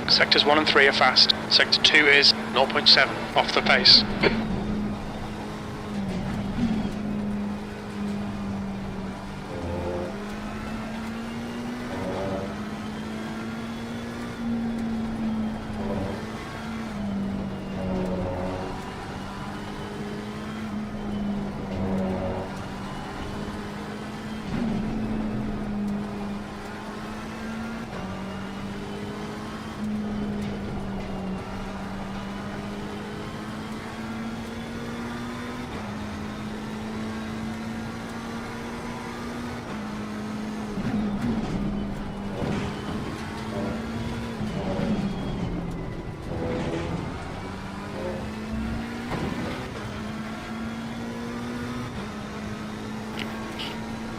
Sectors 1 and 3 are fast. Sector 2 is 0.7 off the pace.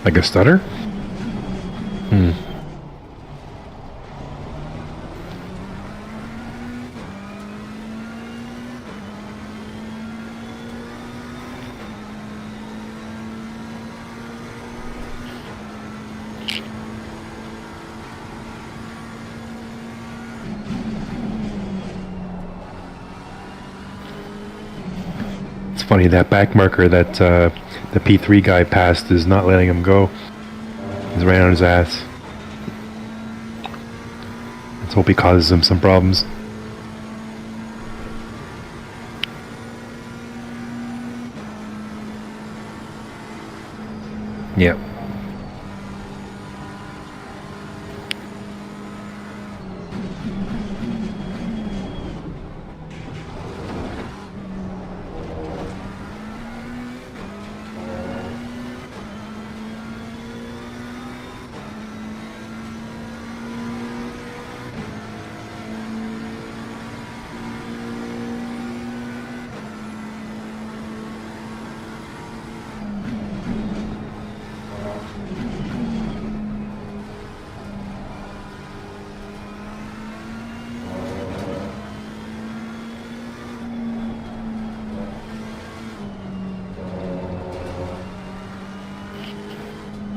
Like a stutter? It's funny, that back marker that the P3 guy passed is not letting him go. He's right on his ass. Let's hope he causes him some problems. Yep.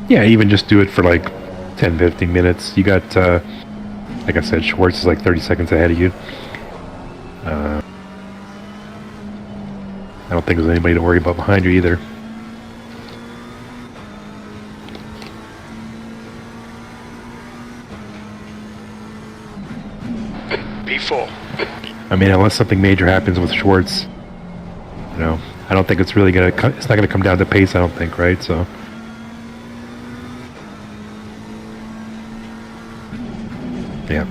Yeah, even just do it for like 10-15 minutes. You got, like I said, Schwartz is like 30 seconds ahead of you. I don't think there's anybody to worry about behind you either. P4. I mean, unless something major happens with Schwartz, you know, I don't think it's really gonna. It's not gonna come down to pace. I don't think, right? So. Yeah.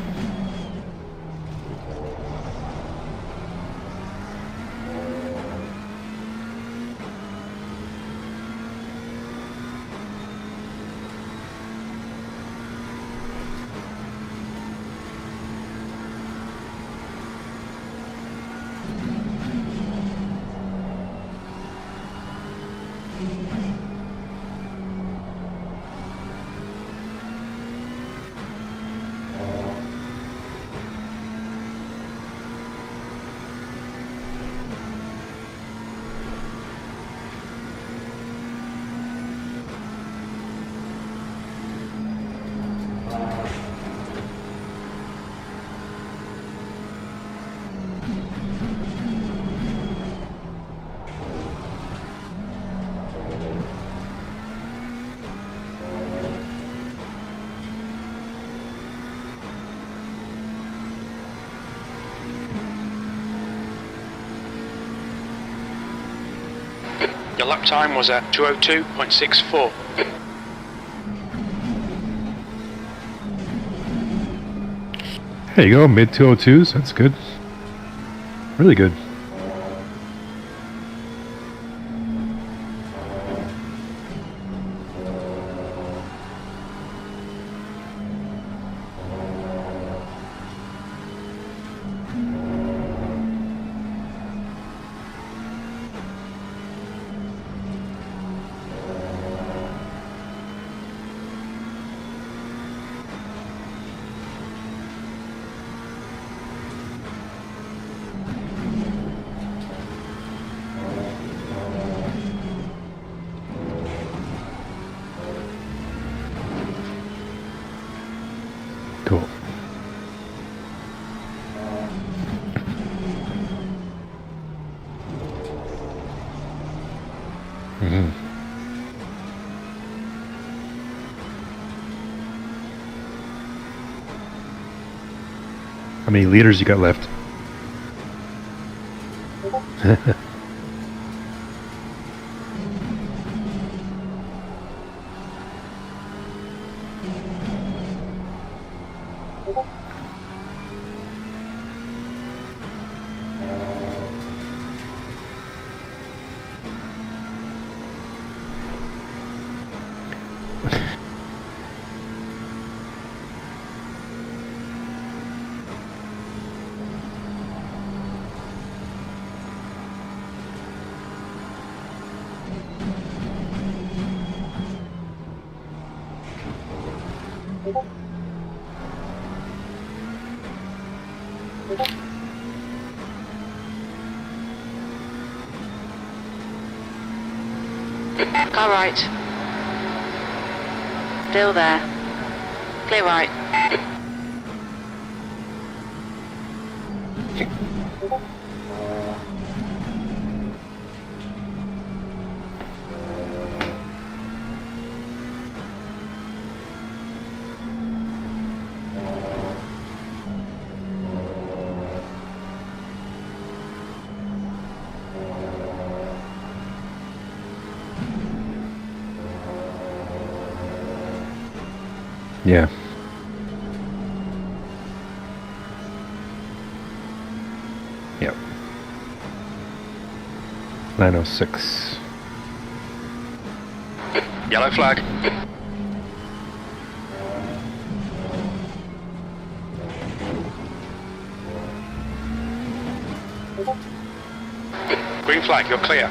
Your lap time was at 2:02.64. There you go, mid 202s. That's good. Really good. Mhm. How many liters you got left? Car right. Still there. Clear right. Yeah. Yep. 906. Yellow flag. Green flag, you're clear.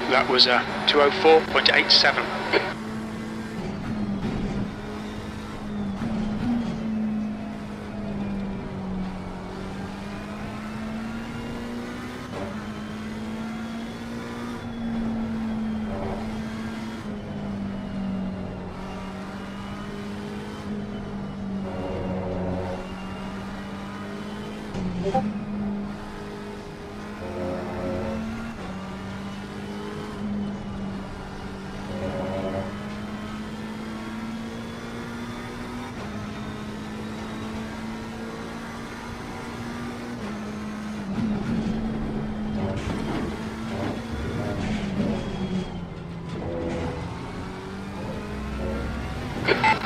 That was 204.87.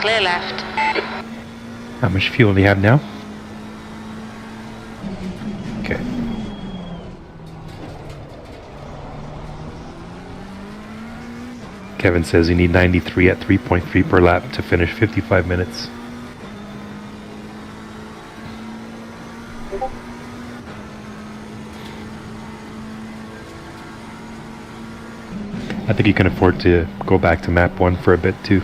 Clear left. How much fuel do you have now? Okay. Kevin says you need 93 at 3.3 per lap to finish 55 minutes. I think you can afford to go back to map 1 for a bit too.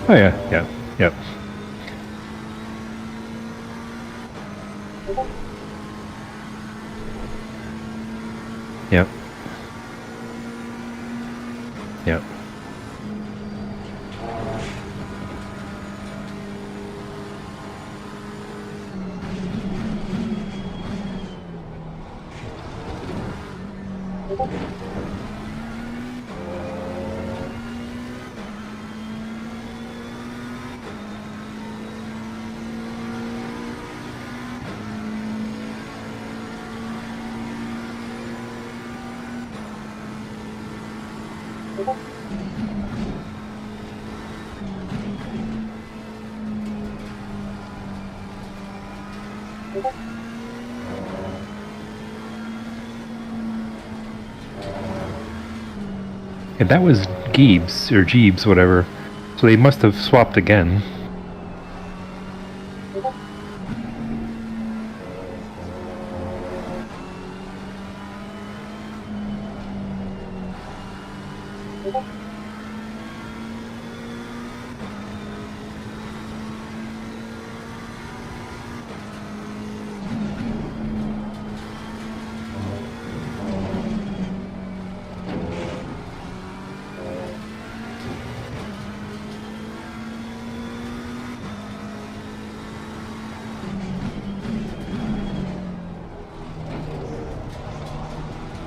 Oh yeah, yeah, yep. Yep. Yep. And that was Gibbs, or Jeeves, whatever. So they must have swapped again.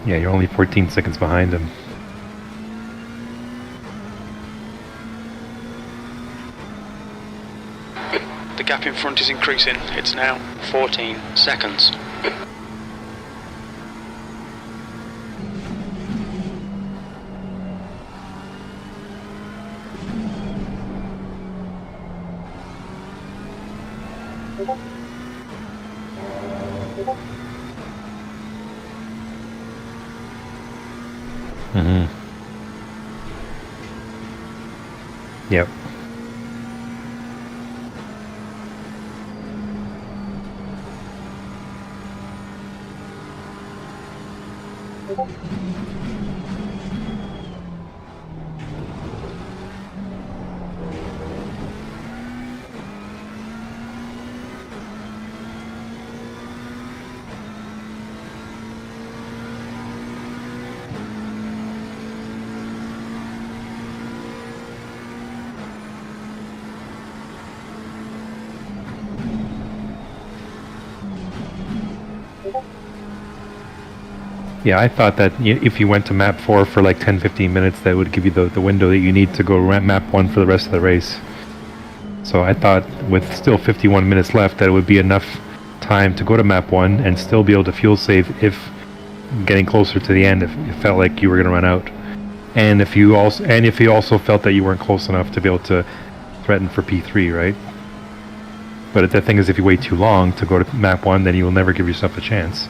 Yeah, you're only 14 seconds behind him. The gap in front is increasing. It's now 14 seconds. Mm-hmm. Yep. Yeah, I thought that if you went to map 4 for like 10-15 minutes, that would give you the window that you need to go map 1 for the rest of the race. So I thought with still 51 minutes left that it would be enough time to go to map 1 and still be able to fuel save if getting closer to the end, if it felt like you were going to run out. And if you also felt that you weren't close enough to be able to threaten for P3, right? But the thing is, if you wait too long to go to map 1, then you will never give yourself a chance.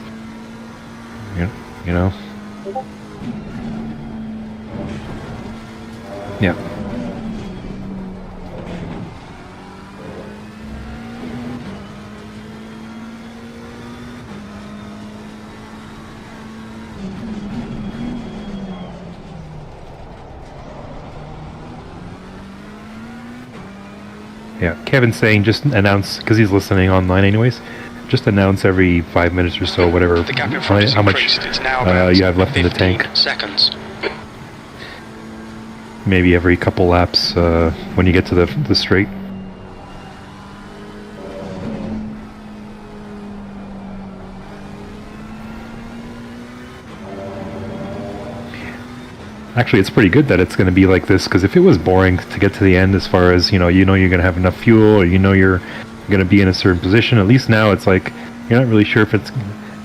You know? Yeah. Yeah, Kevin's saying just announce, because he's listening online anyways, just announce every 5 minutes or so, whatever, The gap in front is how much increased. It's now about you have left in the tank. 15 seconds. Maybe every couple laps when you get to the straight. Actually, it's pretty good that it's going to be like this, because if it was boring to get to the end, as far as, you know you're going to have enough fuel, or you're going to be in a certain position, at least now it's like, you're not really sure if it's,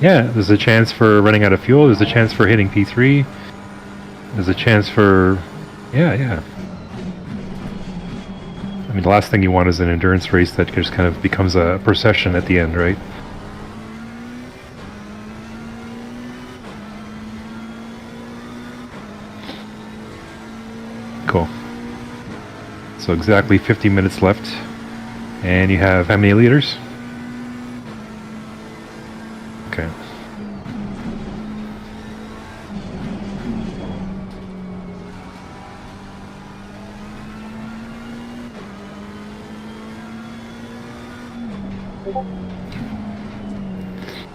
yeah, there's a chance for running out of fuel, there's a chance for hitting P3, there's a chance for, yeah. I mean, the last thing you want is an endurance race that just kind of becomes a procession at the end, right? Cool. So exactly 50 minutes left. And you have how many liters? Okay.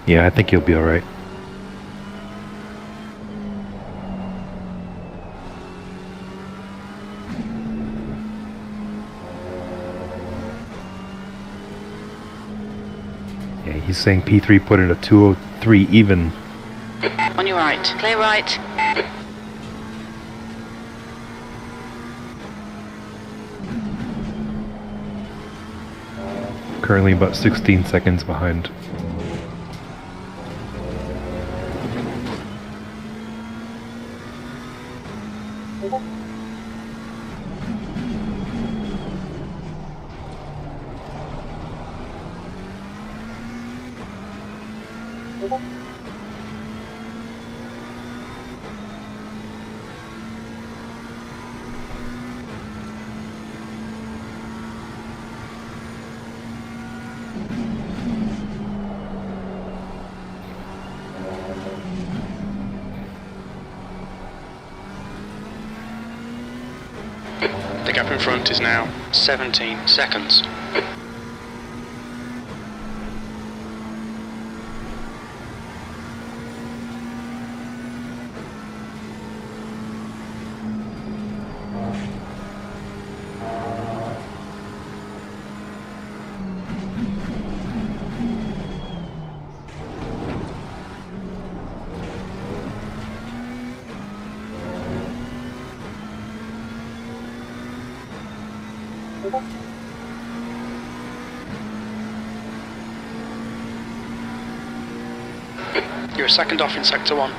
Yeah, I think you'll be alright. Yeah, he's saying P3 put in a 203 even. On your right. Clear right. currently about 16 seconds behind. The gap in front is now 17 seconds. You're a second off in sector 1.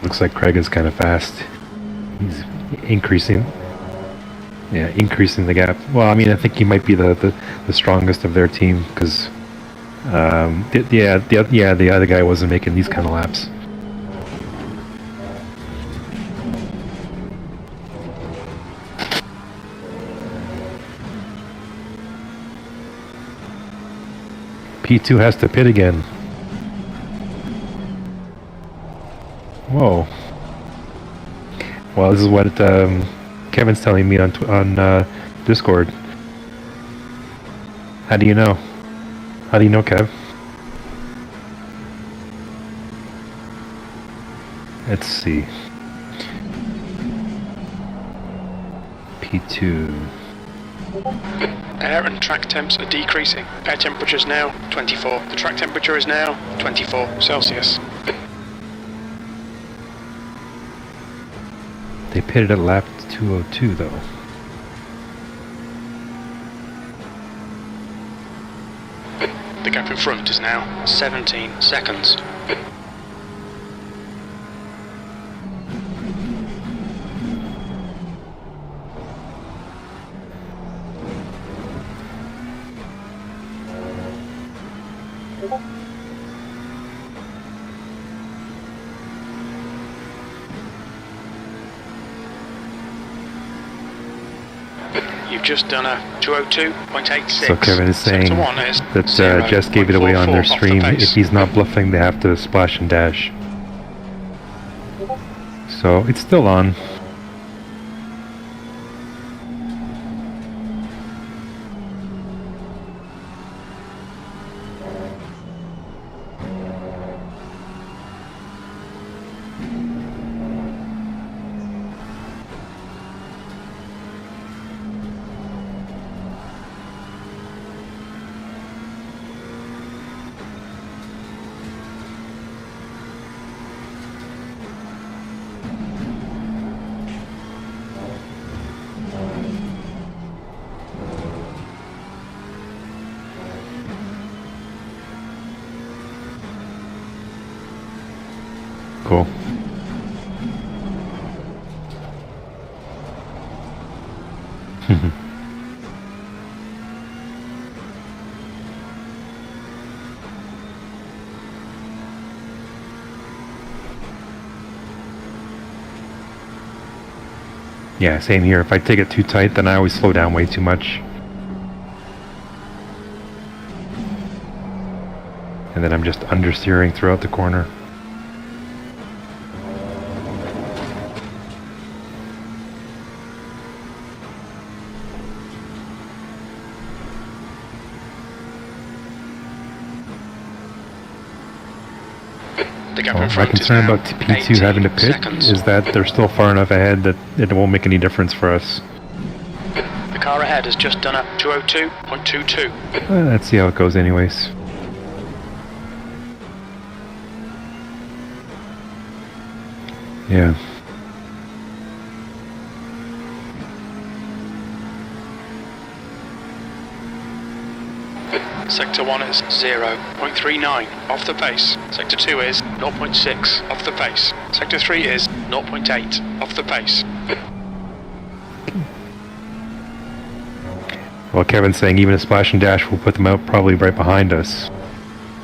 Looks like Craig is kind of fast. He's increasing. Yeah, increasing the gap. Well, I mean, I think he might be the strongest of their team because, the other guy wasn't making these kind of laps. P2 has to pit again. Whoa. Well, this is what Kevin's telling me on Discord. How do you know? How do you know, Kev? Let's see. P2. Air and track temps are decreasing. Air temperature is now 24. The track temperature is now 24 Celsius. They pitted at lap 202 though. The gap in front is now 17 seconds. You've just done a 202.86. So Kevin is saying that Jess gave it away on their stream. If he's not bluffing, they have to splash and dash. So it's still on. Cool. Yeah, same here. If I take it too tight, then I always slow down way too much. And then I'm just understeering throughout the corner. The gap Well, in my front is concern now about P2 having to 18 pit seconds. is that they're still far enough ahead that it won't make any difference for us. The car ahead has just done a 202.22. Let's see how it goes anyways. Yeah. Sector 1 is 0.39 off the pace. Sector 2 is 0.6 off the pace. Sector 3 is 0.8 off the pace. Well, Kevin's saying even a splash and dash will put them out probably right behind us.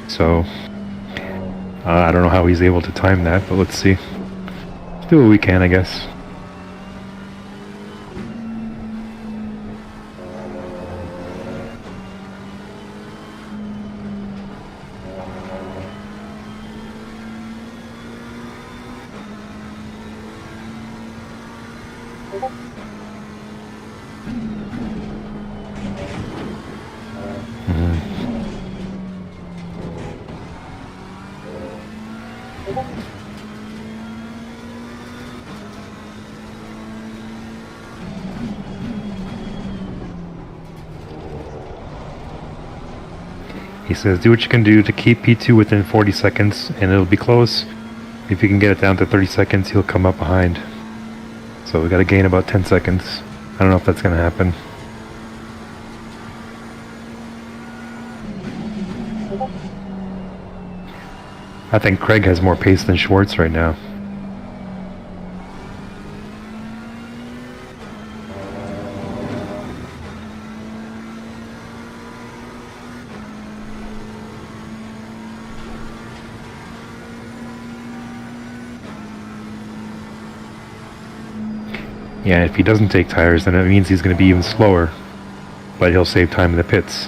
So, I don't know how he's able to time that, but let's see. Let's do what we can, I guess. He says, do what you can do to keep P2 within 40 seconds, and it'll be close. If you can get it down to 30 seconds, he'll come up behind. So we gotta gain about 10 seconds. I don't know if that's gonna happen. I think Craig has more pace than Schwartz right now. Yeah, if he doesn't take tires, then it means he's going to be even slower, but he'll save time in the pits.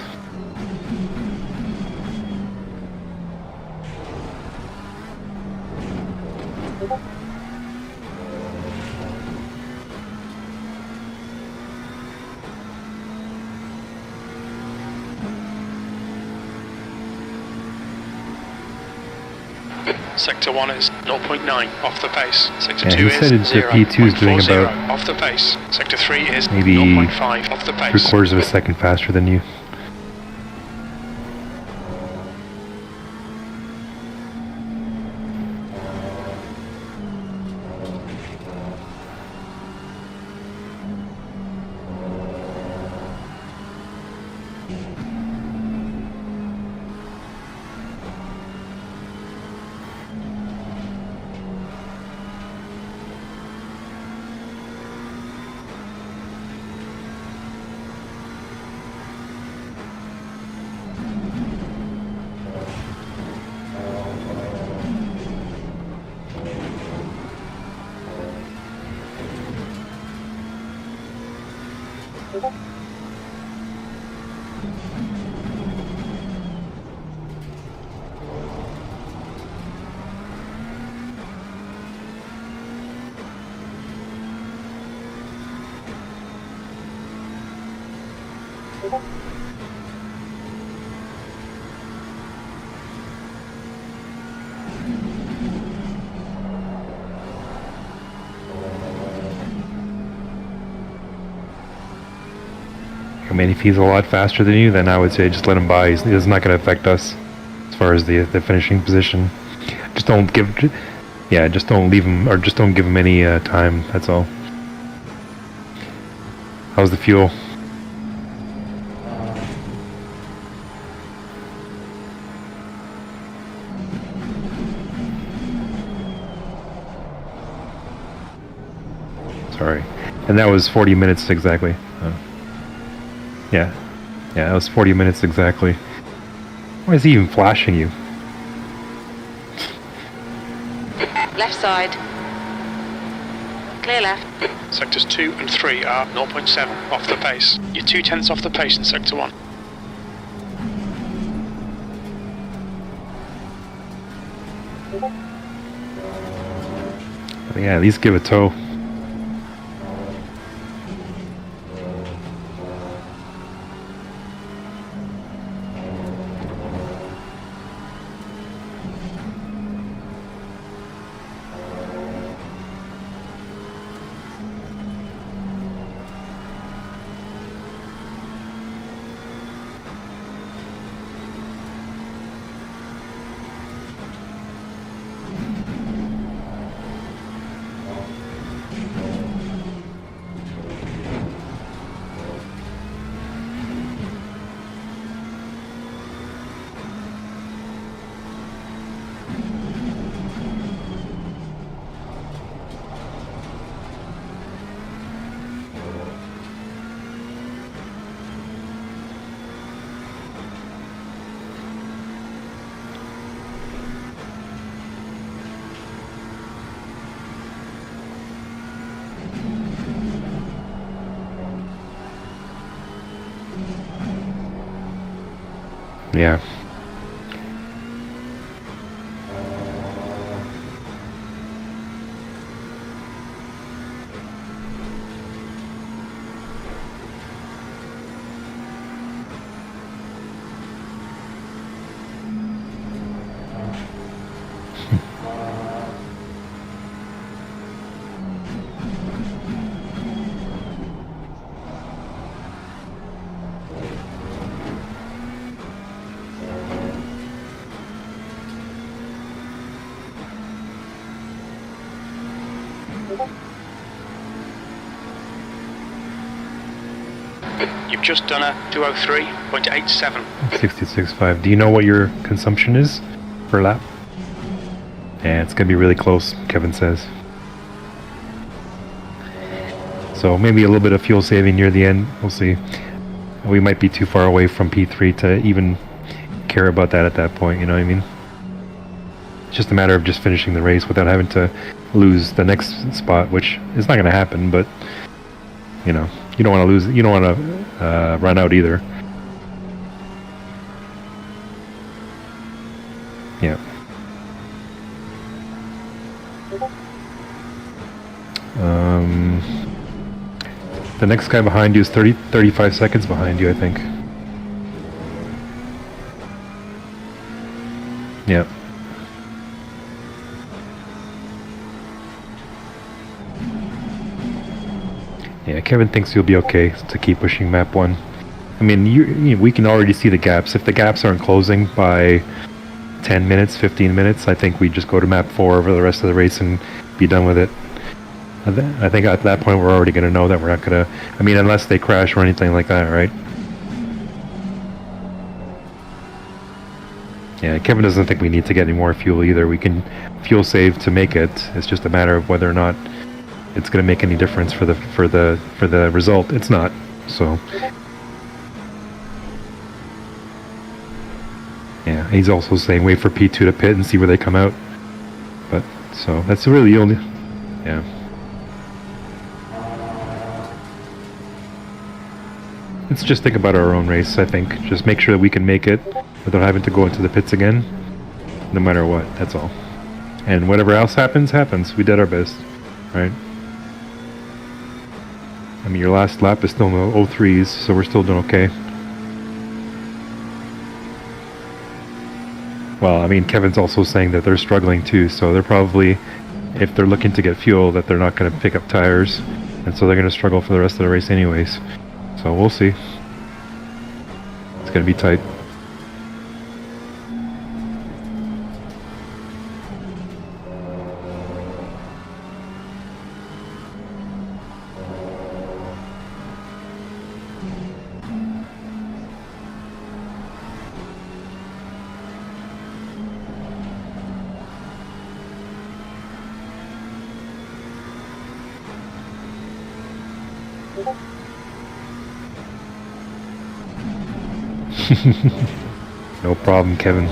Sector 1 is 0.9 off the pace. Sector Yeah, 2 he said is that P2 is doing 0.40 about off the pace. Sector 3 is maybe 0.5 off the pace. 3/4 of a second faster than you. I mean, if he's a lot faster than you, then I would say just let him by. It's not going to affect us as far as the finishing position. Just don't give, yeah, just don't leave him, or just don't give him any time. That's all. How's the fuel? Sorry, and that was 40 minutes exactly. Yeah, that was 40 minutes exactly. Why is he even flashing you? Left side. Clear left. Sectors 2 and 3 are 0.7 off the pace. You're 0.2 off the pace in Sector 1. Yeah, at least give a tow. Yeah. You've just done a 203.87. 66.5. Do you know what your consumption is per lap? Yeah, it's gonna be really close, Kevin says. So maybe a little bit of fuel saving near the end. We'll see. We might be too far away from P3 to even care about that at that point, you know what I mean? It's just a matter of just finishing the race without having to lose the next spot, which is not going to happen, but, you know, you don't want to lose, you don't want to run out either. Yeah. The next guy behind you is 35 seconds behind you, I think. Yeah. Yeah, Kevin thinks you'll be okay to keep pushing map 1. I mean, we can already see the gaps. If the gaps aren't closing by 10 minutes, 15 minutes, I think we just go to map 4 over the rest of the race and be done with it. I think at that point we're already going to know that we're not going to... I mean, unless they crash or anything like that, right? Yeah, Kevin doesn't think we need to get any more fuel either. We can fuel save to make it. It's just a matter of whether or not it's going to make any difference for the result. It's not. So yeah, he's also saying wait for P2 to pit and see where they come out. But so that's really the only... Yeah. Let's just think about our own race, I think. Just make sure that we can make it without having to go into the pits again, no matter what, that's all. And whatever else happens, happens. We did our best, right? I mean, your last lap is still no 03s, so we're still doing okay. Well, I mean, Kevin's also saying that they're struggling too, so they're probably, if they're looking to get fuel, that they're not going to pick up tires, and so they're going to struggle for the rest of the race anyways. So we'll see. It's going to be tight. No problem, Kevin.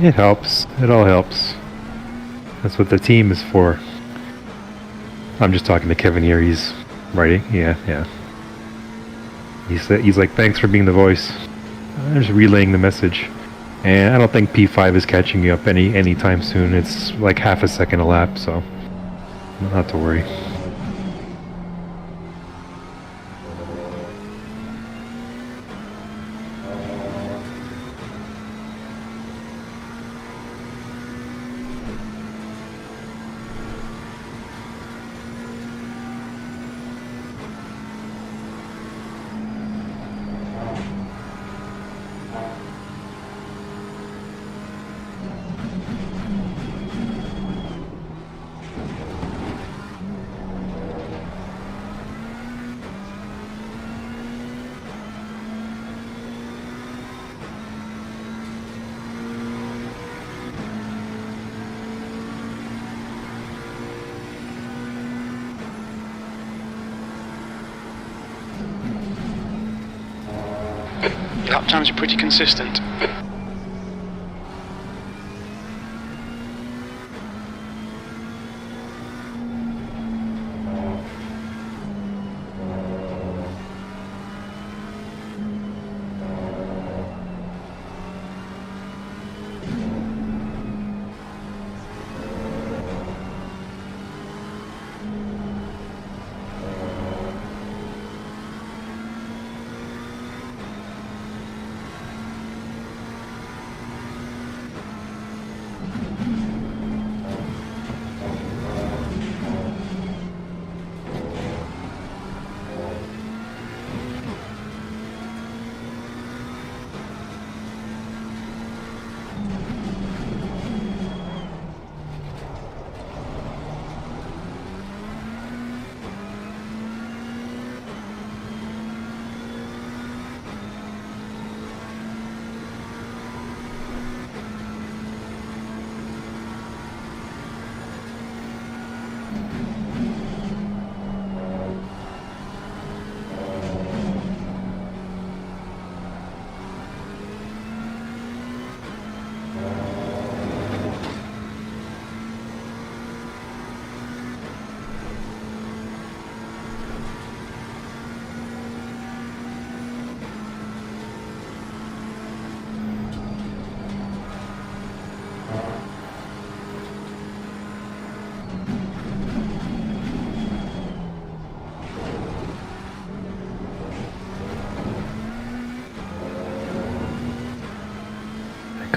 It helps. It all helps. That's what the team is for. I'm just talking to Kevin here. He's writing. Yeah. He's like, thanks for being the voice. I'm just relaying the message. And I don't think P5 is catching you up anytime soon. It's like half a second a lap, so not to worry. Lap times are pretty consistent.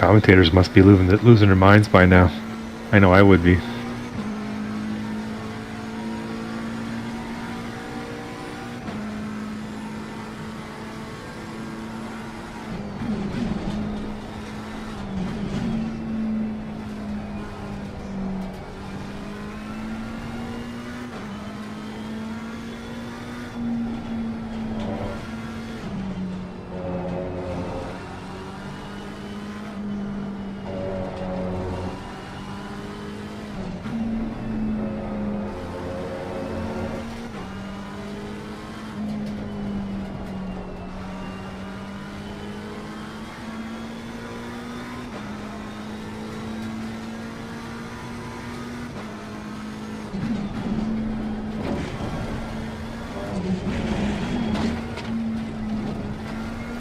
commentators must be losing their minds by now. I know I would be.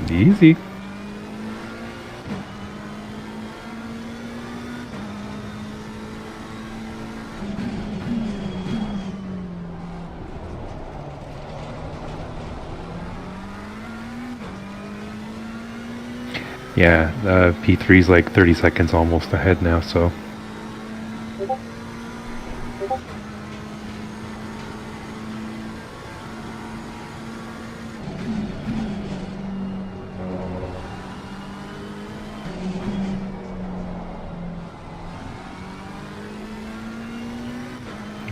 Easy. Yeah, P3's like 30 seconds almost ahead now, so.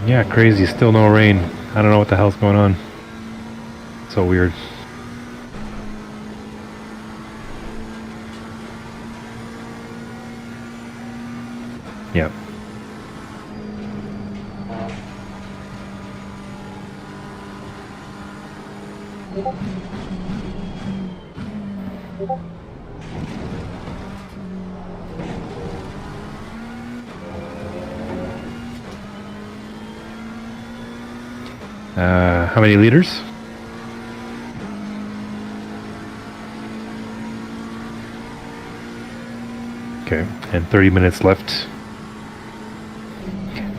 Yeah, crazy, still no rain. I don't know what the hell's going on. So weird. Yep. How many liters? Okay, and 30 minutes left.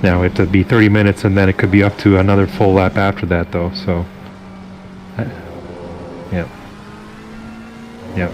Now it would be 30 minutes and then it could be up to another full lap after that though, so. Yep. Yep.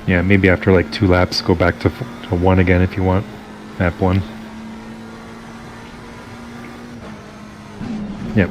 Yeah, maybe after like 2 laps, go back to 1 again if you want. Lap 1. Yep.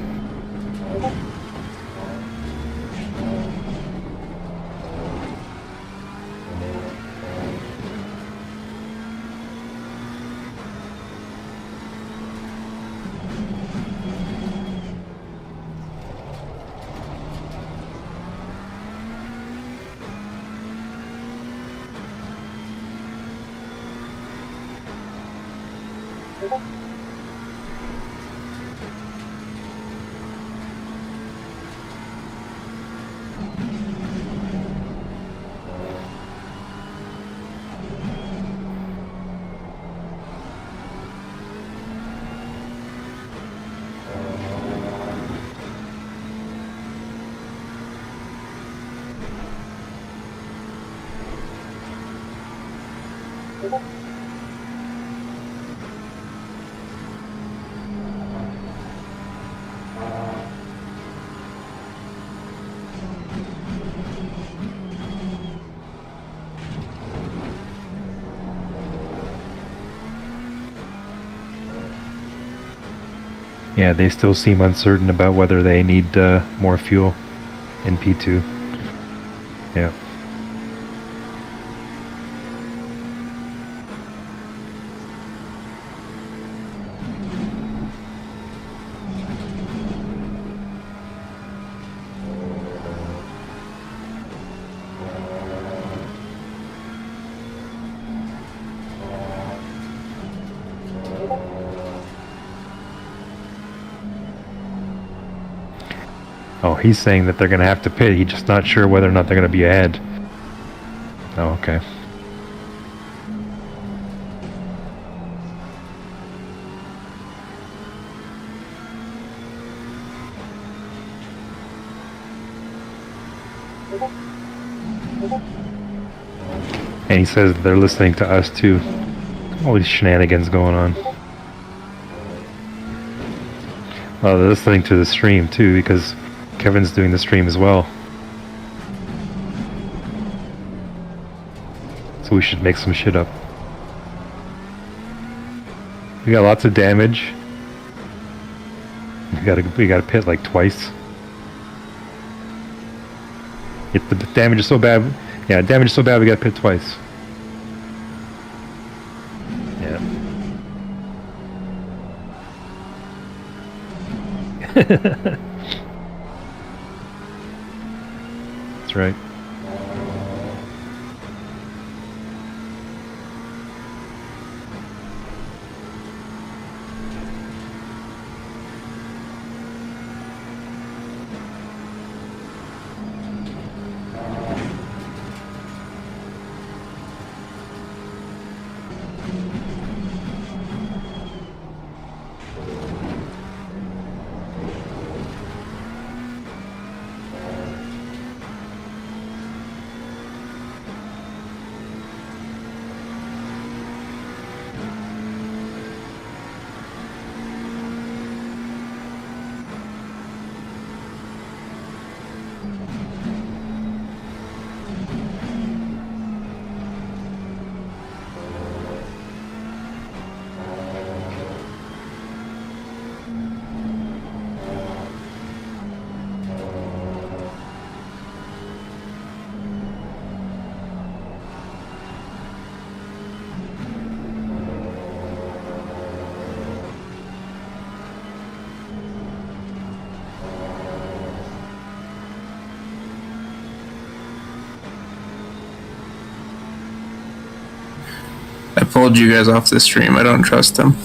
Yeah, they still seem uncertain about whether they need more fuel in P2. Yeah. Oh, he's saying that they're going to have to pit. He's just not sure whether or not they're going to be ahead. Oh, okay. And he says they're listening to us too. All these shenanigans going on. Well, they're listening to the stream too because Kevin's doing the stream as well. So we should make some shit up. We got lots of damage. We gotta pit like twice. If the damage is so bad, yeah, damage is so bad we gotta pit twice. Yeah. That's right. I pulled you guys off the stream. I don't trust them.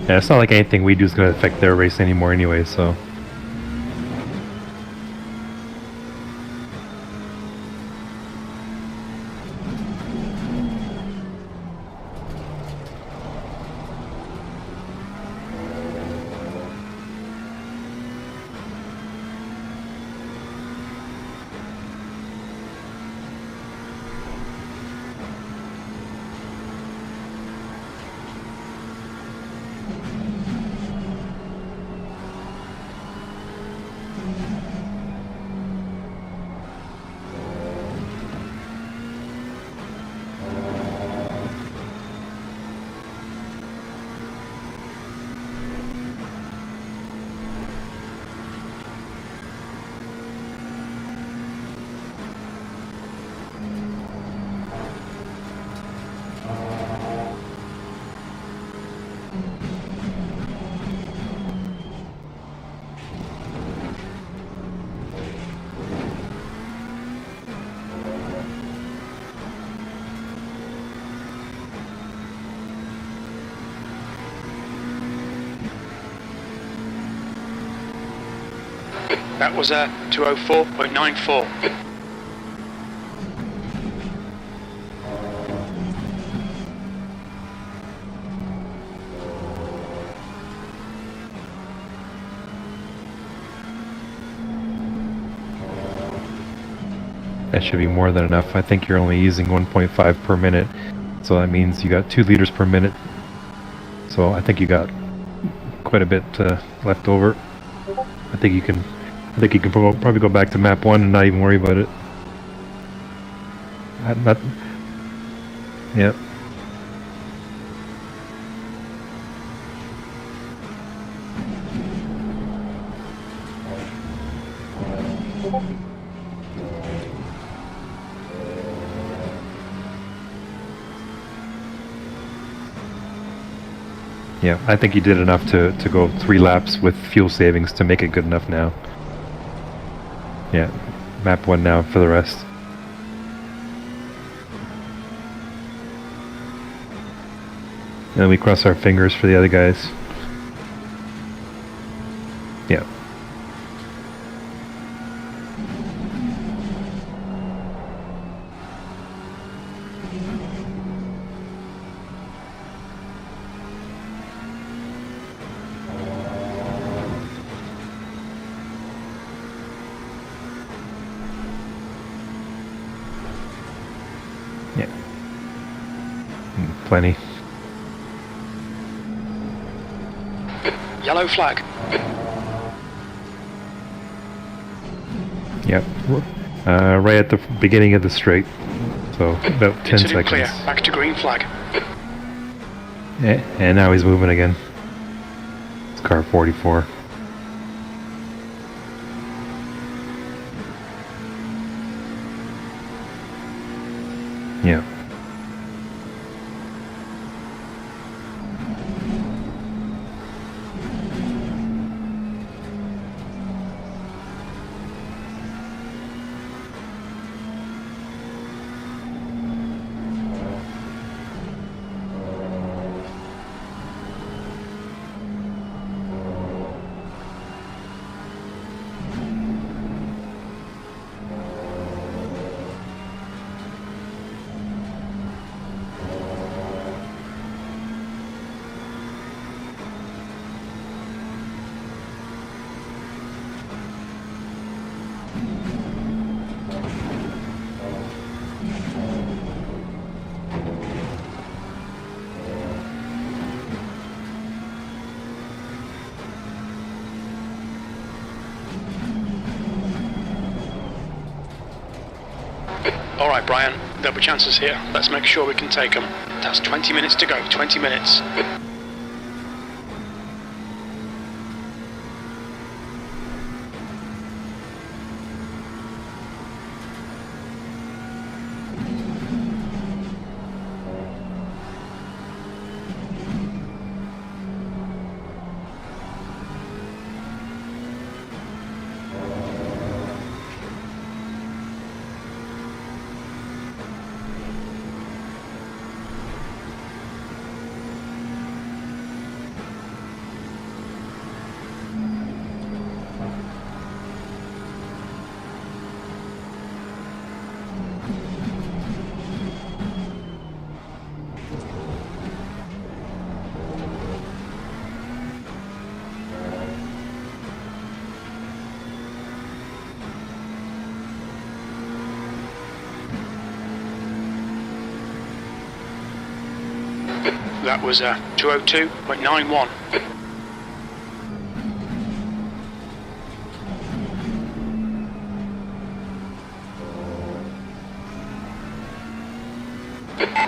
Yeah, it's not like anything we do is going to affect their race anymore anyway, so... That was a 204.94. That should be more than enough. I think you're only using 1.5 per minute. So that means you got 2 liters per minute. So I think you got quite a bit left over. I think you can probably go back to map 1 and not even worry about it. Yeah. Yeah, I think you did enough to go 3 laps with fuel savings to make it good enough now. Yeah, map 1 now for the rest. And then we cross our fingers for the other guys. Yeah. Yeah. Plenty. Yellow flag. Yep. Right at the beginning of the straight. So about 10 Incident seconds. clear. Back to green flag. And now he's moving again. It's car 44. Yeah. Alright, Brian, there'll be chances here. Let's make sure we can take them. That's 20 minutes to go, 20 minutes. That was 202.91.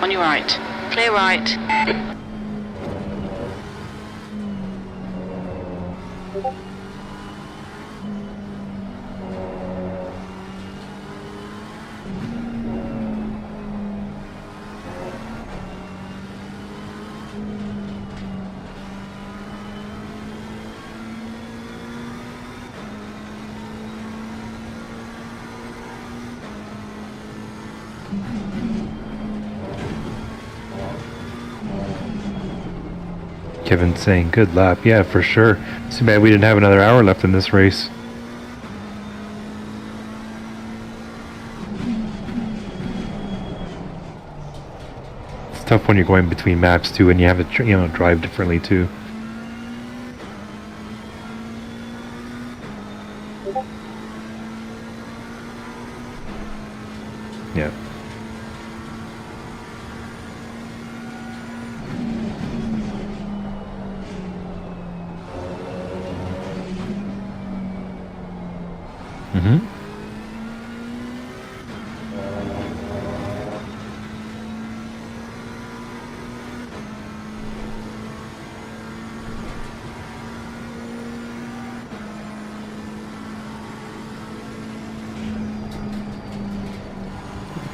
On your right. Clear right. Kevin's saying good lap. Yeah, for sure. It's too bad we didn't have another hour left in this race. It's tough when you're going between maps too, and you have to drive differently too. Yeah. Mm-hmm.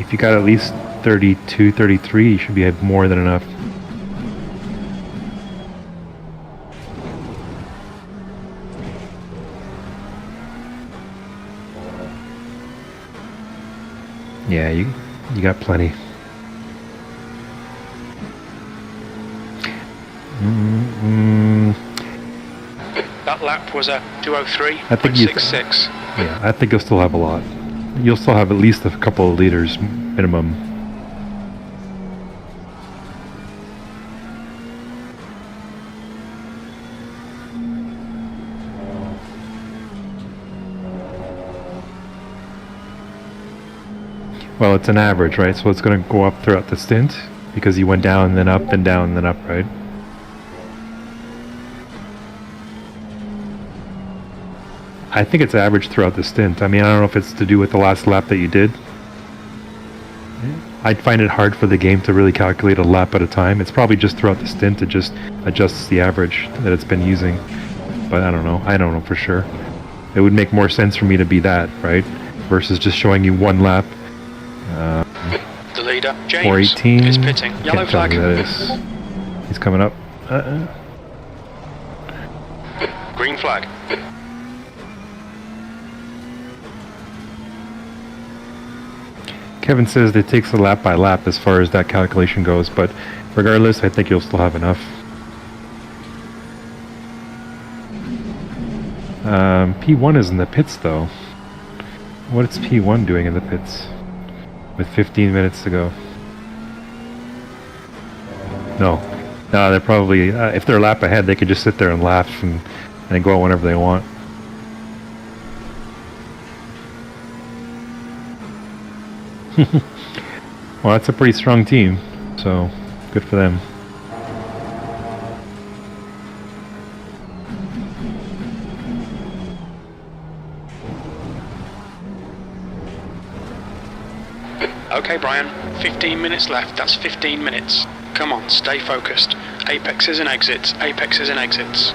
If you got at least 32, 33, you should be more than enough. Yeah, you got plenty. That lap was a 203.66. Yeah, I think you'll still have a lot. You'll still have at least a couple of liters minimum. Well, it's an average, right? So it's going to go up throughout the stint because you went down, then up, then down, then up, right? I think it's average throughout the stint. I mean, I don't know if it's to do with the last lap that you did. I'd find it hard for the game to really calculate a lap at a time. It's probably just throughout the stint. It just adjusts the average that it's been using. But I don't know. I don't know for sure. It would make more sense for me to be that, right? Versus just showing you one lap. The leader, James, 418. is pitting. Yellow Can't tell flag. who that is. He's coming up. Green flag. Kevin says that it takes a lap by lap as far as that calculation goes, but regardless, I think you'll still have enough. P1 is in the pits though. What's P1 doing in the pits? With 15 minutes to go. No, they're probably, if they're a lap ahead, they could just sit there and laugh and go out whenever they want. Well, that's a pretty strong team, so good for them. Okay, Brian, 15 minutes left. That's 15 minutes. Come on, stay focused. Apexes and exits, apexes and exits.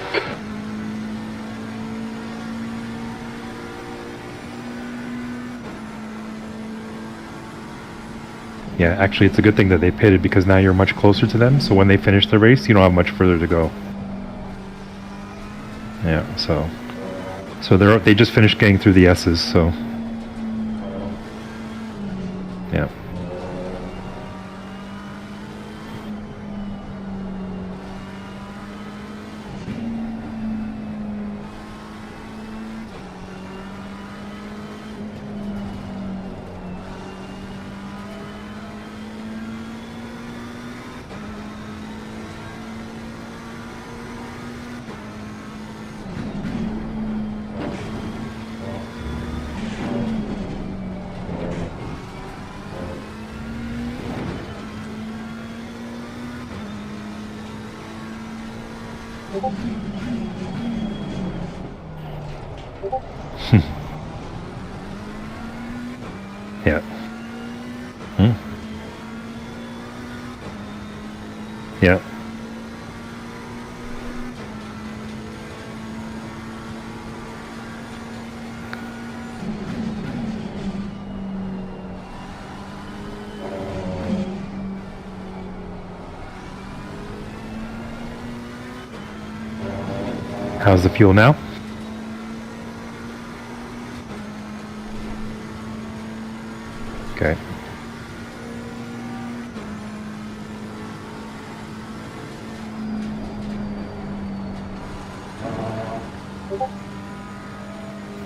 Yeah, actually, it's a good thing that they pitted because now you're much closer to them. So when they finish the race, you don't have much further to go. Yeah, so they just finished getting through the S's. So yeah. Yeah. Yeah. How's the fuel now? Okay.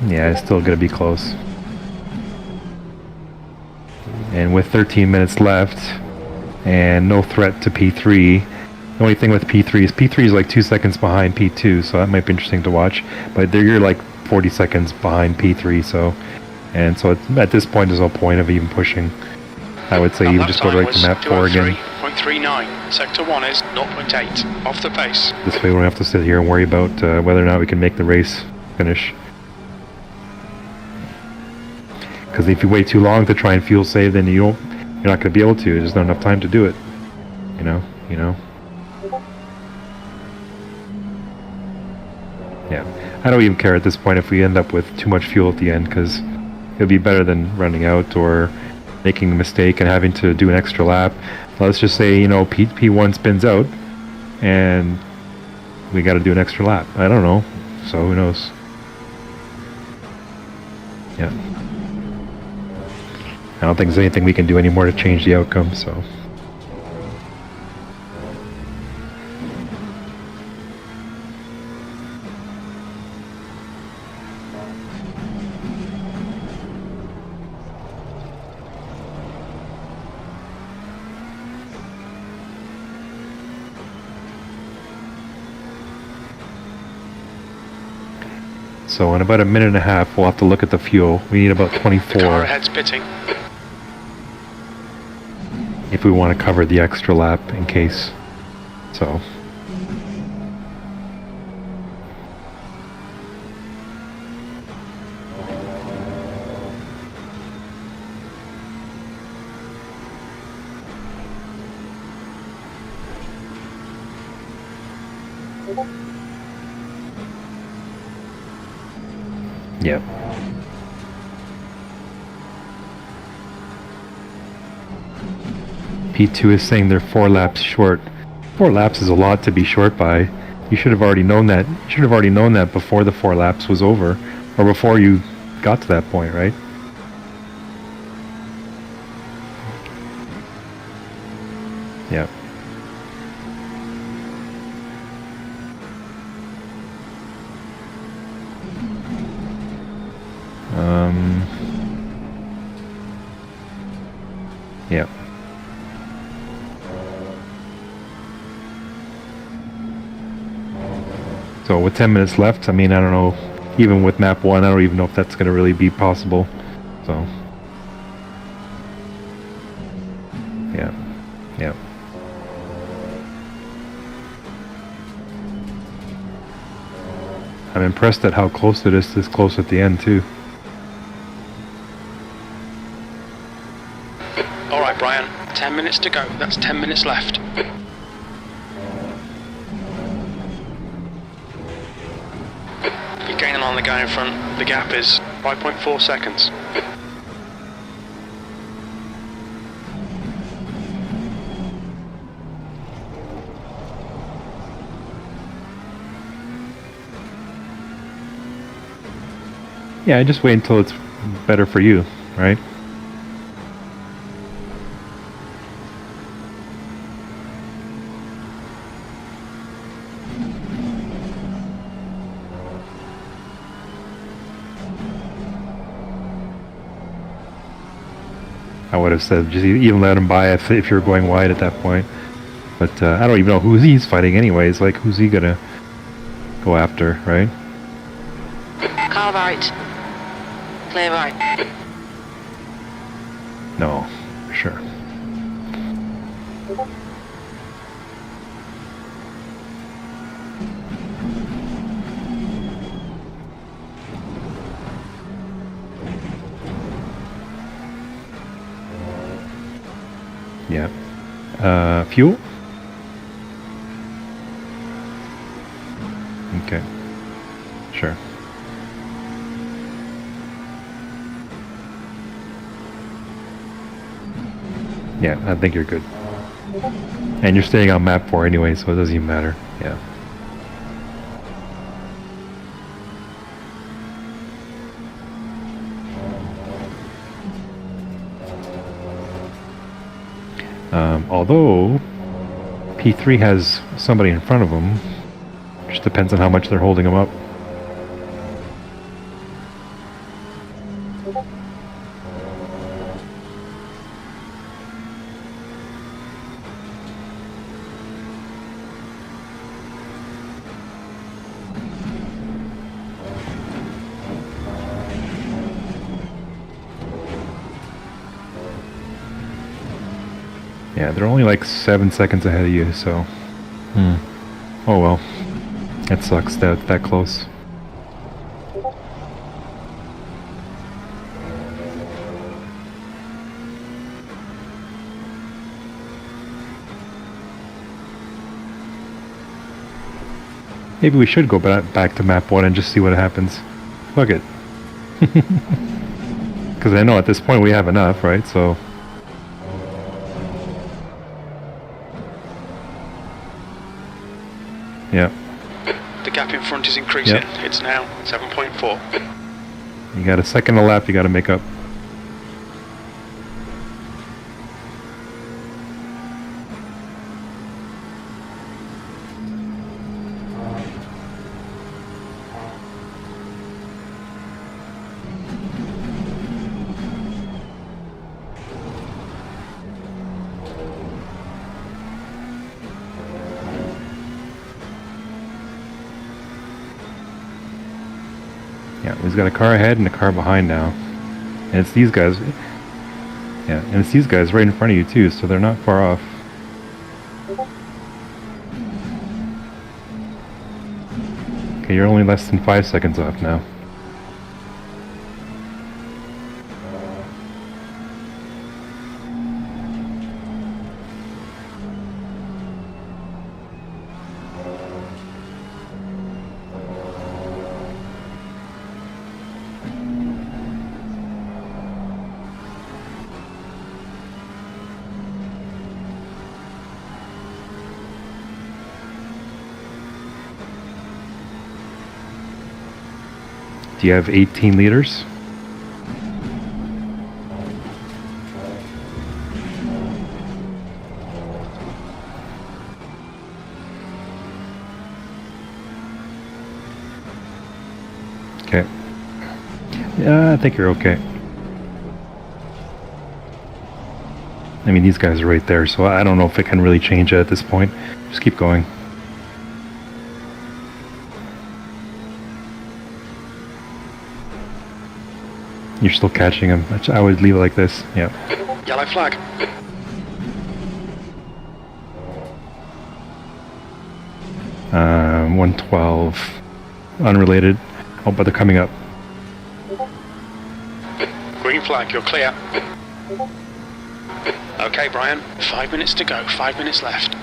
Yeah, it's still going to be close. And with 13 minutes left and no threat to P3, the only thing with P3 is like 2 seconds behind P2, so that might be interesting to watch. But you're like 40 seconds behind P3, so at this point there's no point of even pushing. I would say you just go right to map 4 again. 203.39. Sector 1 is 0.8 off the pace. This way we don't have to sit here and worry about whether or not we can make the race finish. Because if you wait too long to try and fuel save, then you're not going to be able to. There's not enough time to do it. You know. Yeah, I don't even care at this point if we end up with too much fuel at the end, because it'll be better than running out or making a mistake and having to do an extra lap. Let's just say, P1 spins out and we got to do an extra lap. I don't know, so who knows? Yeah, I don't think there's anything we can do anymore to change the outcome, so. So in about a minute and a half, we'll have to look at the fuel. We need about 24. The car ahead's pitting. if we want to cover the extra lap in case. So. Yep. P2 is saying they're 4 laps short. 4 laps is a lot to be short by. You should have already known that. You should have already known that before the 4 laps was over, or before you got to that point, right? Yep. Yep. So with 10 minutes left, I mean, I don't know, even with map 1, I don't even know if that's going to really be possible. So, yeah, yeah. I'm impressed at how close it is this close at the end, too. Alright, Brian, 10 minutes to go. That's 10 minutes left. You're gaining on the guy in front. The gap is 5.4 seconds. Yeah, just wait until it's better for you, right? I would have said just even let him by if you're going wide at that point. But I don't even know who he's fighting anyways. Like, who's he gonna go after, right? Car right. Clear right. No, for sure. Yeah. Fuel? Okay. Sure. Yeah, I think you're good. And you're staying on map 4 anyway, so it doesn't even matter. Yeah. Although P3 has somebody in front of them, just depends on how much they're holding them up. Yeah, they're only like 7 seconds ahead of you, so... Oh well. That sucks, that close. Maybe we should go back to map 1 and just see what happens. Fuck it. Because I know at this point we have enough, right? So... Yeah. The gap in front is increasing. Yep. It's now 7.4. You got a second a lap you got to make up. Yeah, he's got a car ahead and a car behind now. And it's these guys. Yeah, and it's these guys right in front of you too, so they're not far off. Okay, you're only less than 5 seconds off now. Do you have 18 liters? Okay. Yeah, I think you're okay. I mean, these guys are right there, so I don't know if it can really change it at this point. Just keep going. You're still catching them. I would leave it like this. Yeah. Yellow flag. 112. Unrelated. Oh, but they're coming up. Green flag, you're clear. Okay, Brian, 5 minutes to go, 5 minutes left.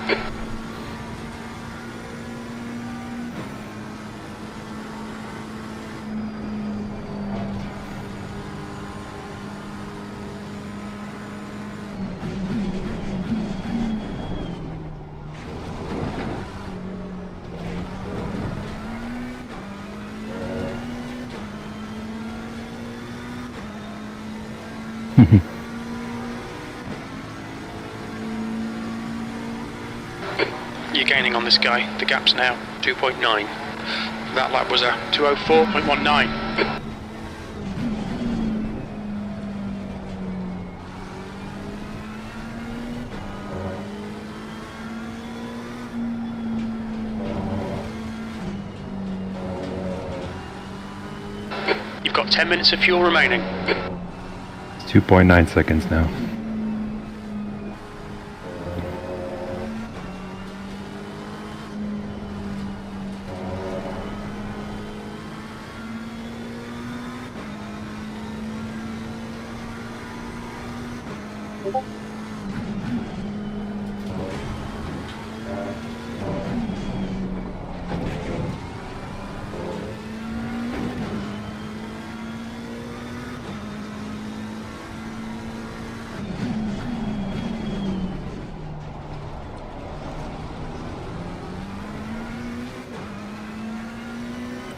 You're gaining on this guy. The gap's now 2.9. That lap was a 2:04.19. You've got 10 minutes of fuel remaining. It's 2.9 seconds now.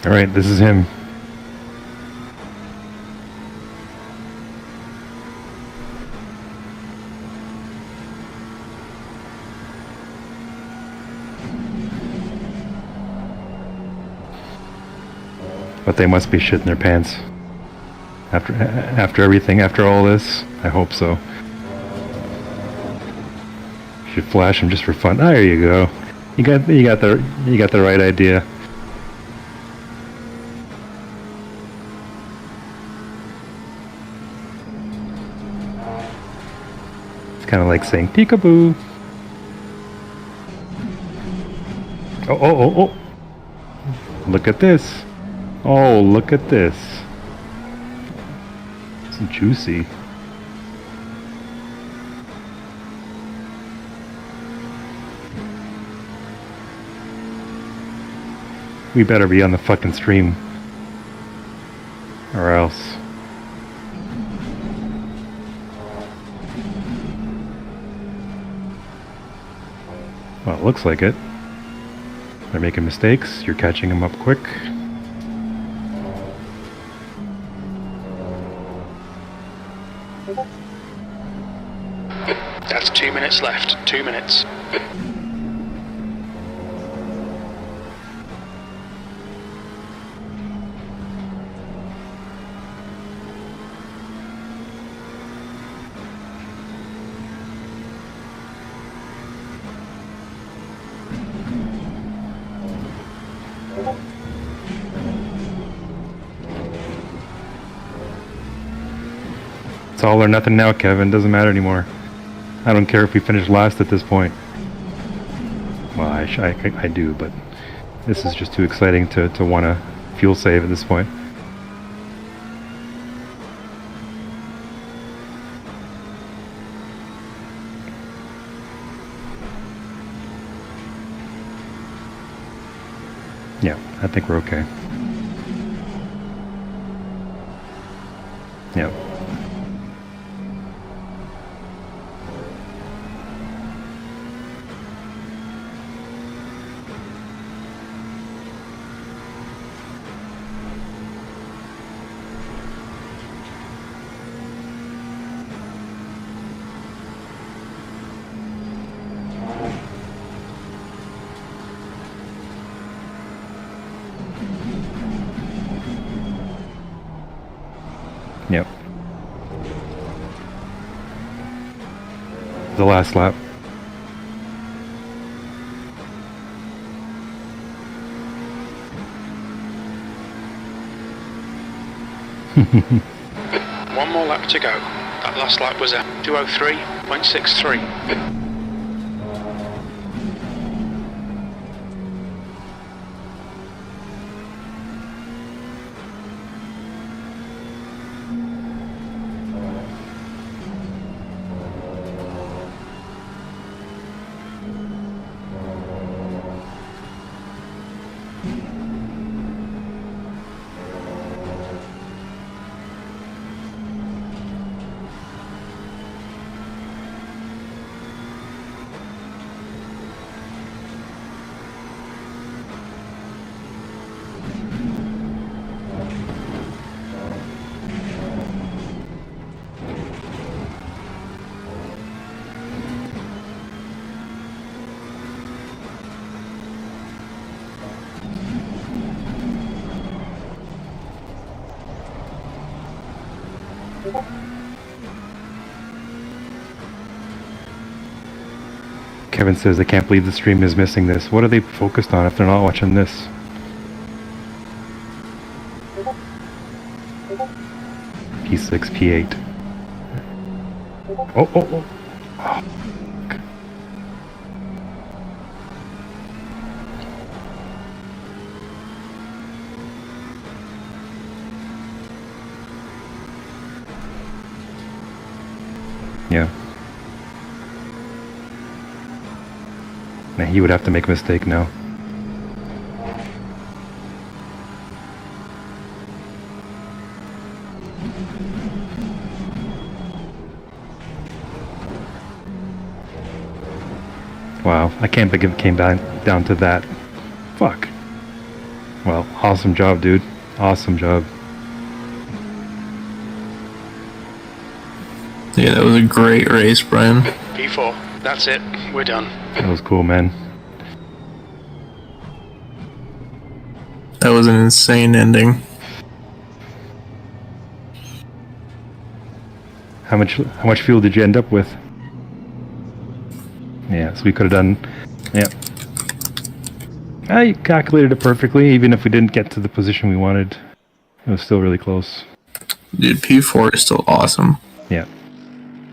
All right, this is him. But they must be shitting their pants. After everything, after all this, I hope so. Should flash him just for fun. Oh, there you go. You got the right idea. It's kind of like saying peekaboo. Oh. Look at this. Oh, look at this. It's juicy. We better be on the fucking stream. Or else. Well, it looks like it. They're making mistakes. You're catching them up quick. That's 2 minutes left. 2 minutes. It's all or nothing now, Kevin. Doesn't matter anymore. I don't care if we finish last at this point. Well, I do, but this is just too exciting to want to fuel save at this point. Yeah, I think we're okay. Yep. Yep. The last lap. One more lap to go. That last lap was at 2:03.63. Kevin says, I can't believe the stream is missing this. What are they focused on if they're not watching this? P6, P8. Oh. Yeah. Now he would have to make a mistake now. Wow, I can't believe it came back down to that. Fuck. Well, awesome job, dude. Awesome job. Yeah, that was a great race, Brian. P4. That's it. We're done. That was cool, man. That was an insane ending. How much fuel did you end up with? Yeah, so we could have done. Yeah. I calculated it perfectly, even if we didn't get to the position we wanted. It was still really close. Dude, P4 is still awesome. Yeah.